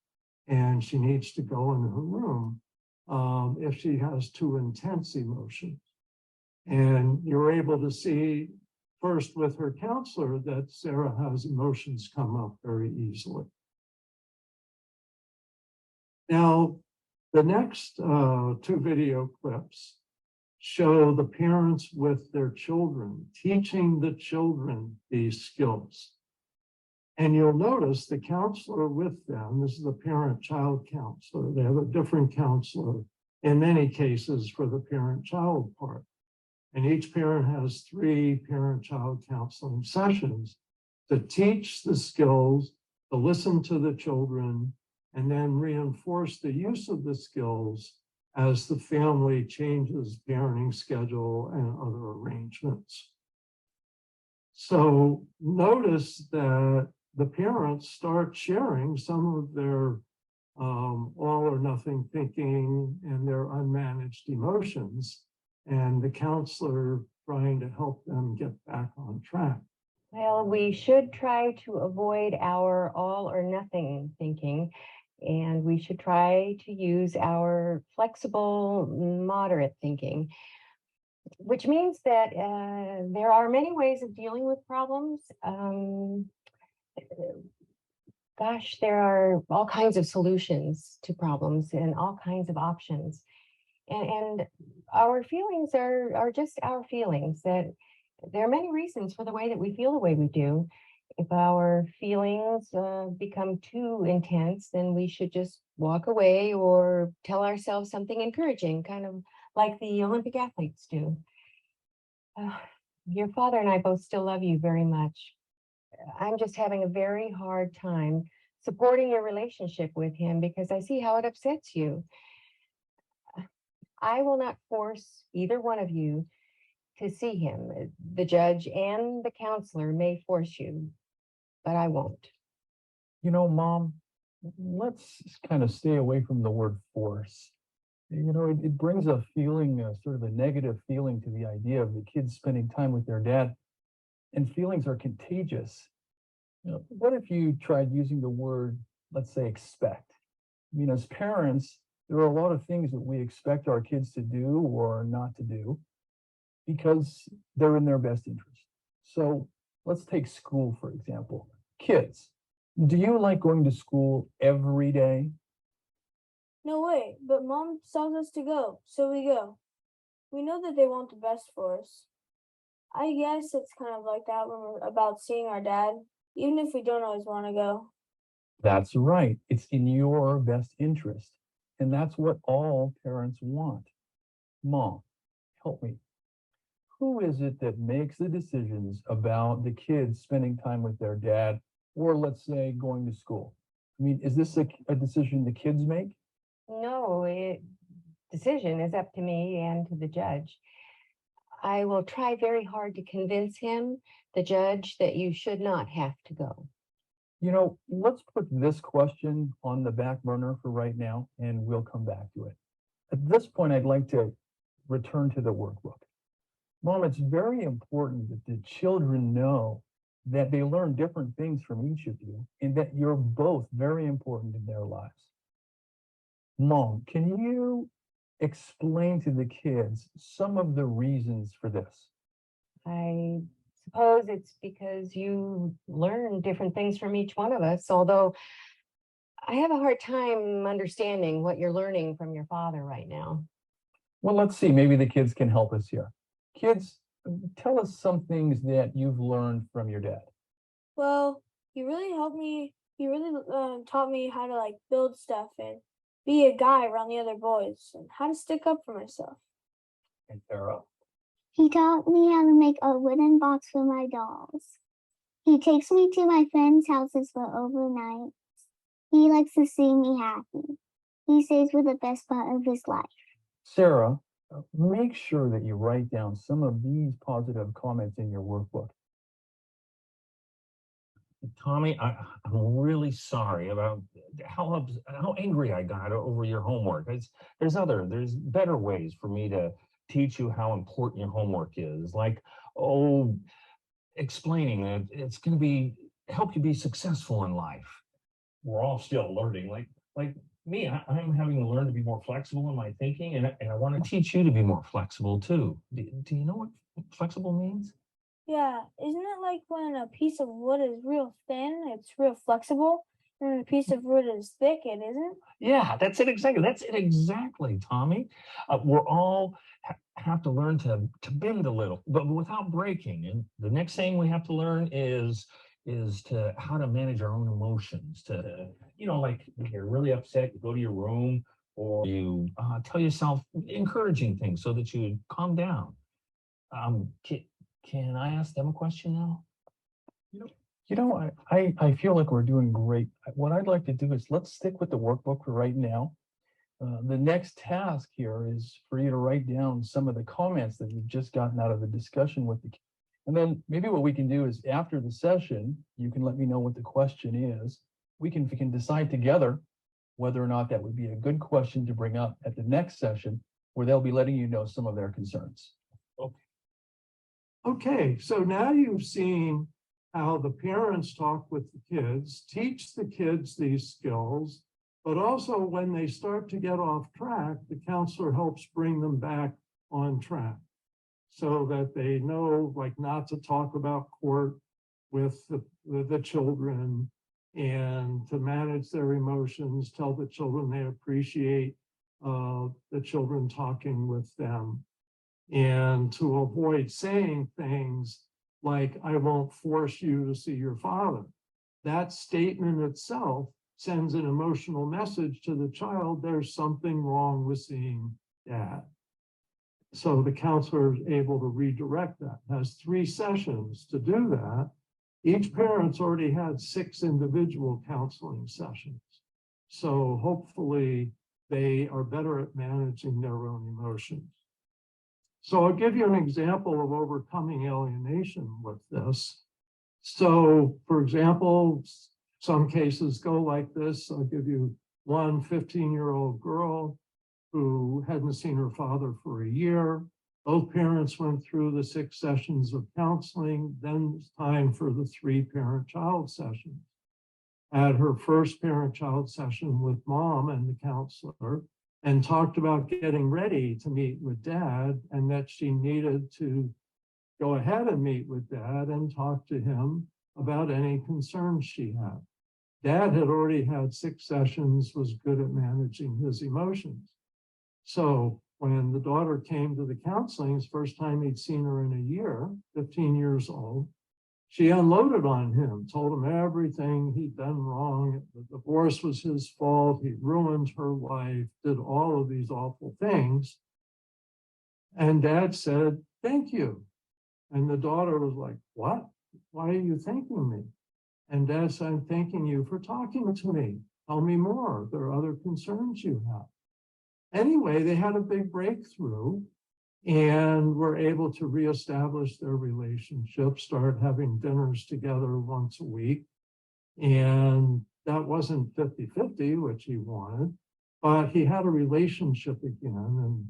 and she needs to go in her room if she has too intense emotions. And you're able to see first with her counselor that Sarah has emotions come up very easily. Now, the next two video clips show the parents with their children, teaching the children these skills. And you'll notice the counselor with them, this is the parent-child counselor. They have a different counselor in many cases for the parent-child part. And each parent has 3 parent-child counseling sessions to teach the skills, to listen to the children, and then reinforce the use of the skills as the family changes parenting schedule and other arrangements. So notice that the parents start sharing some of their all or nothing thinking and their unmanaged emotions, and the counselor trying to help them get back on track. Well, we should try to avoid our all or nothing thinking, and we should try to use our flexible, moderate thinking, which means that there are many ways of dealing with problems. Gosh, there are all kinds of solutions to problems and all kinds of options. And our feelings are just our feelings. That there are many reasons for the way that we feel the way we do. If our feelings become too intense, then we should just walk away or tell ourselves something encouraging, kind of like the Olympic athletes do. Your father and I both still love you very much. I'm just having a very hard time supporting your relationship with him because I see how it upsets you. I will not force either one of you to see him. The judge and the counselor may force you, but I won't. You know, Mom, let's kind of stay away from the word force. You know, it brings a feeling, sort of a negative feeling to the idea of the kids spending time with their dad, and feelings are contagious. You know, what if you tried using the word, let's say, expect? I mean, as parents, there are a lot of things that we expect our kids to do or not to do because they're in their best interest. So let's take school, for example. Kids, do you like going to school every day? No way, but mom tells us to go, so we go. We know that they want the best for us. I guess it's kind of like that when we're about seeing our dad, even if we don't always want to go. That's right. It's in your best interest. And that's what all parents want. Mom, help me. Who is it that makes the decisions about the kids spending time with their dad, or let's say going to school? I mean, is this a decision the kids make? No, decision is up to me and to the judge. I will try very hard to convince him, the judge, that you should not have to go. You know, let's put this question on the back burner for right now, and we'll come back to it. At this point, I'd like to return to the workbook. Mom, it's very important that the children know that they learn different things from each of you and that you're both very important in their lives. Mom, can you explain to the kids some of the reasons for this? I suppose it's because you learn different things from each one of us, although I have a hard time understanding what you're learning from your father right now. Well, let's see. Maybe the kids can help us here. Kids, tell us some things that you've learned from your dad. Well, he really helped me. He really taught me how to like build stuff and be a guy around the other boys and how to stick up for myself. And Sarah? He taught me how to make a wooden box for my dolls. He takes me to my friends' houses for overnight. He likes to see me happy. He says we're the best part of his life. Sarah, make sure that you write down some of these positive comments in your workbook. Tommy, I'm really sorry about how angry I got over your homework. There's better ways for me to teach you how important your homework is, like, explaining that it's going to help you be successful in life. We're all still learning, like me. I'm having to learn to be more flexible in my thinking, and I want to teach you to be more flexible too. Do you know what flexible means? Yeah, isn't it like when a piece of wood is real thin, it's real flexible, and when a piece of wood is thick, it isn't? Yeah, that's it exactly, Tommy. We're all have to learn to bend a little, but without breaking. And the next thing we have to learn is to how to manage our own emotions. To, like when you're really upset, you go to your room, or you tell yourself encouraging things so that you calm down. Can I ask them a question now? I feel like we're doing great. What I'd like to do is let's stick with the workbook for right now. The next task here is for you to write down some of the comments that you've just gotten out of the discussion with the kids. And then maybe what we can do is after the session, you can let me know what the question is. We can decide together whether or not that would be a good question to bring up at the next session, where they'll be letting you know some of their concerns. Okay, so now you've seen how the parents talk with the kids, teach the kids these skills, but also when they start to get off track, the counselor helps bring them back on track so that they know, like, not to talk about court with the children, and to manage their emotions, tell the children they appreciate the children talking with them, and to avoid saying things like, I won't force you to see your father. That statement itself sends an emotional message to the child, there's something wrong with seeing dad. So the counselor is able to redirect that. Has 3 sessions to do that. Each parent's already had 6 individual counseling sessions. So hopefully they are better at managing their own emotions. So I'll give you an example of overcoming alienation with this. So, for example, some cases go like this. I'll give you one 15-year-old girl who hadn't seen her father for a year. Both parents went through the 6 sessions of counseling, then it's time for the 3 parent-child sessions. At her first parent-child session with mom and the counselor, and talked about getting ready to meet with dad, and that she needed to go ahead and meet with dad and talk to him about any concerns she had. Dad had already had 6 sessions, was good at managing his emotions. So when the daughter came to the counseling, it's the first time he'd seen her in a year, 15 years old, she unloaded on him, told him everything he'd done wrong. The divorce was his fault. He ruined her life, did all of these awful things. And dad said, thank you. And the daughter was like, what? Why are you thanking me? And dad said, I'm thanking you for talking to me. Tell me more. There are other concerns you have. Anyway, they had a big breakthrough and were able to reestablish their relationship, start having dinners together once a week. And that wasn't 50-50, which he wanted, but he had a relationship again. And,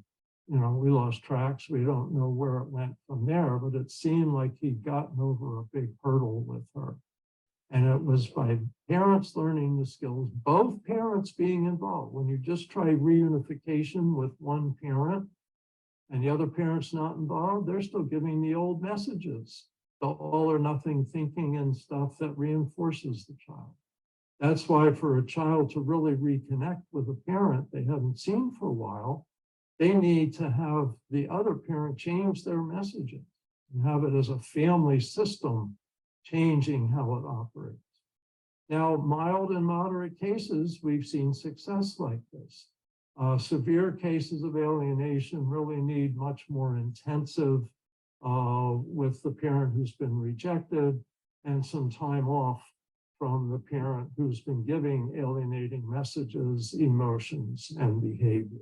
you know, we lost track, so we don't know where it went from there, but it seemed like he'd gotten over a big hurdle with her. And it was by parents learning the skills, both parents being involved. When you just try reunification with one parent and the other parent's not involved, they're still giving the old messages, the all or nothing thinking and stuff that reinforces the child. That's why for a child to really reconnect with a parent they haven't seen for a while, they need to have the other parent change their messaging and have it as a family system changing how it operates. Now, mild and moderate cases, we've seen success like this. Severe cases of alienation really need much more intensive with the parent who's been rejected and some time off from the parent who's been giving alienating messages, emotions, and behavior.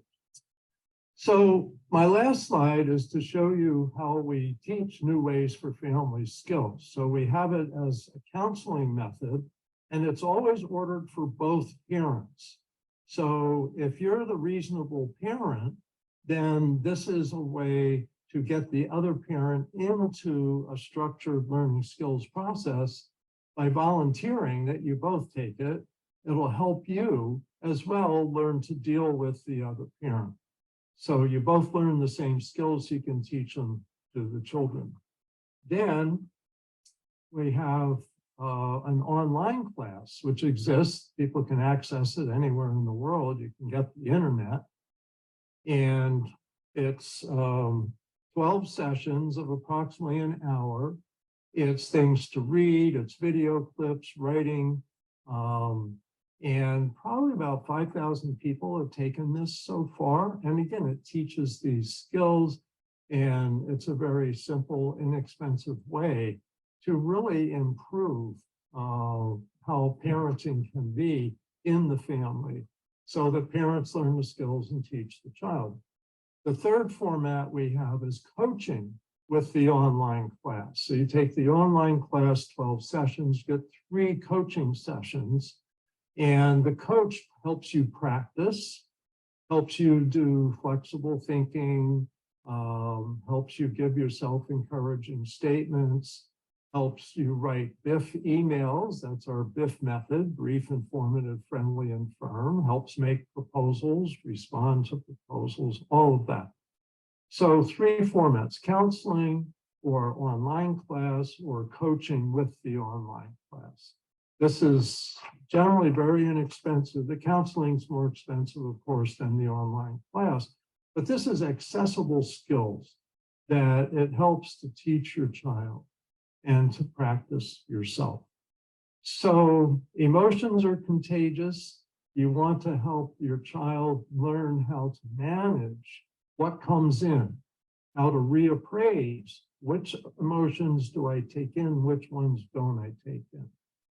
So my last slide is to show you how we teach new ways for family skills. So we have it as a counseling method, and it's always ordered for both parents. So if you're the reasonable parent, then this is a way to get the other parent into a structured learning skills process by volunteering that you both take it. It'll help you as well learn to deal with the other parent. So you both learn the same skills, you can teach them to the children. Then we have an online class, which exists. People can access it anywhere in the world. You can get the internet. And it's 12 sessions of approximately an hour. It's things to read, it's video clips, writing, and probably about 5,000 people have taken this so far. And again, it teaches these skills, and it's a very simple, inexpensive way to really improve how parenting can be in the family so that parents learn the skills and teach the child. The third format we have is coaching with the online class. So you take the online class, 12 sessions, get 3 coaching sessions, and the coach helps you practice, helps you do flexible thinking, helps you give yourself encouraging statements, helps you write BIF emails. That's our BIF method, brief, informative, friendly, and firm, helps make proposals, respond to proposals, all of that. So 3 formats: counseling or online class or coaching with the online class. This is generally very inexpensive. The counseling is more expensive, of course, than the online class, but this is accessible skills that it helps to teach your child and to practice yourself. So emotions are contagious. You want to help your child learn how to manage what comes in. how to reappraise which emotions do I take in, which ones don't I take in.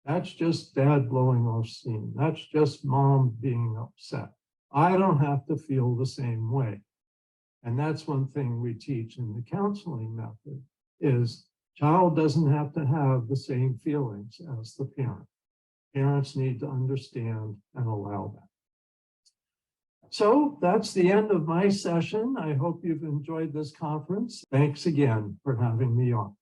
That's just dad blowing off steam. That's just mom being upset. I don't have to feel the same way. And that's one thing we teach in the counseling method is child doesn't have to have the same feelings as the parent. Parents need to understand and allow that. So that's the end of my session. I hope you've enjoyed this conference. Thanks again for having me on.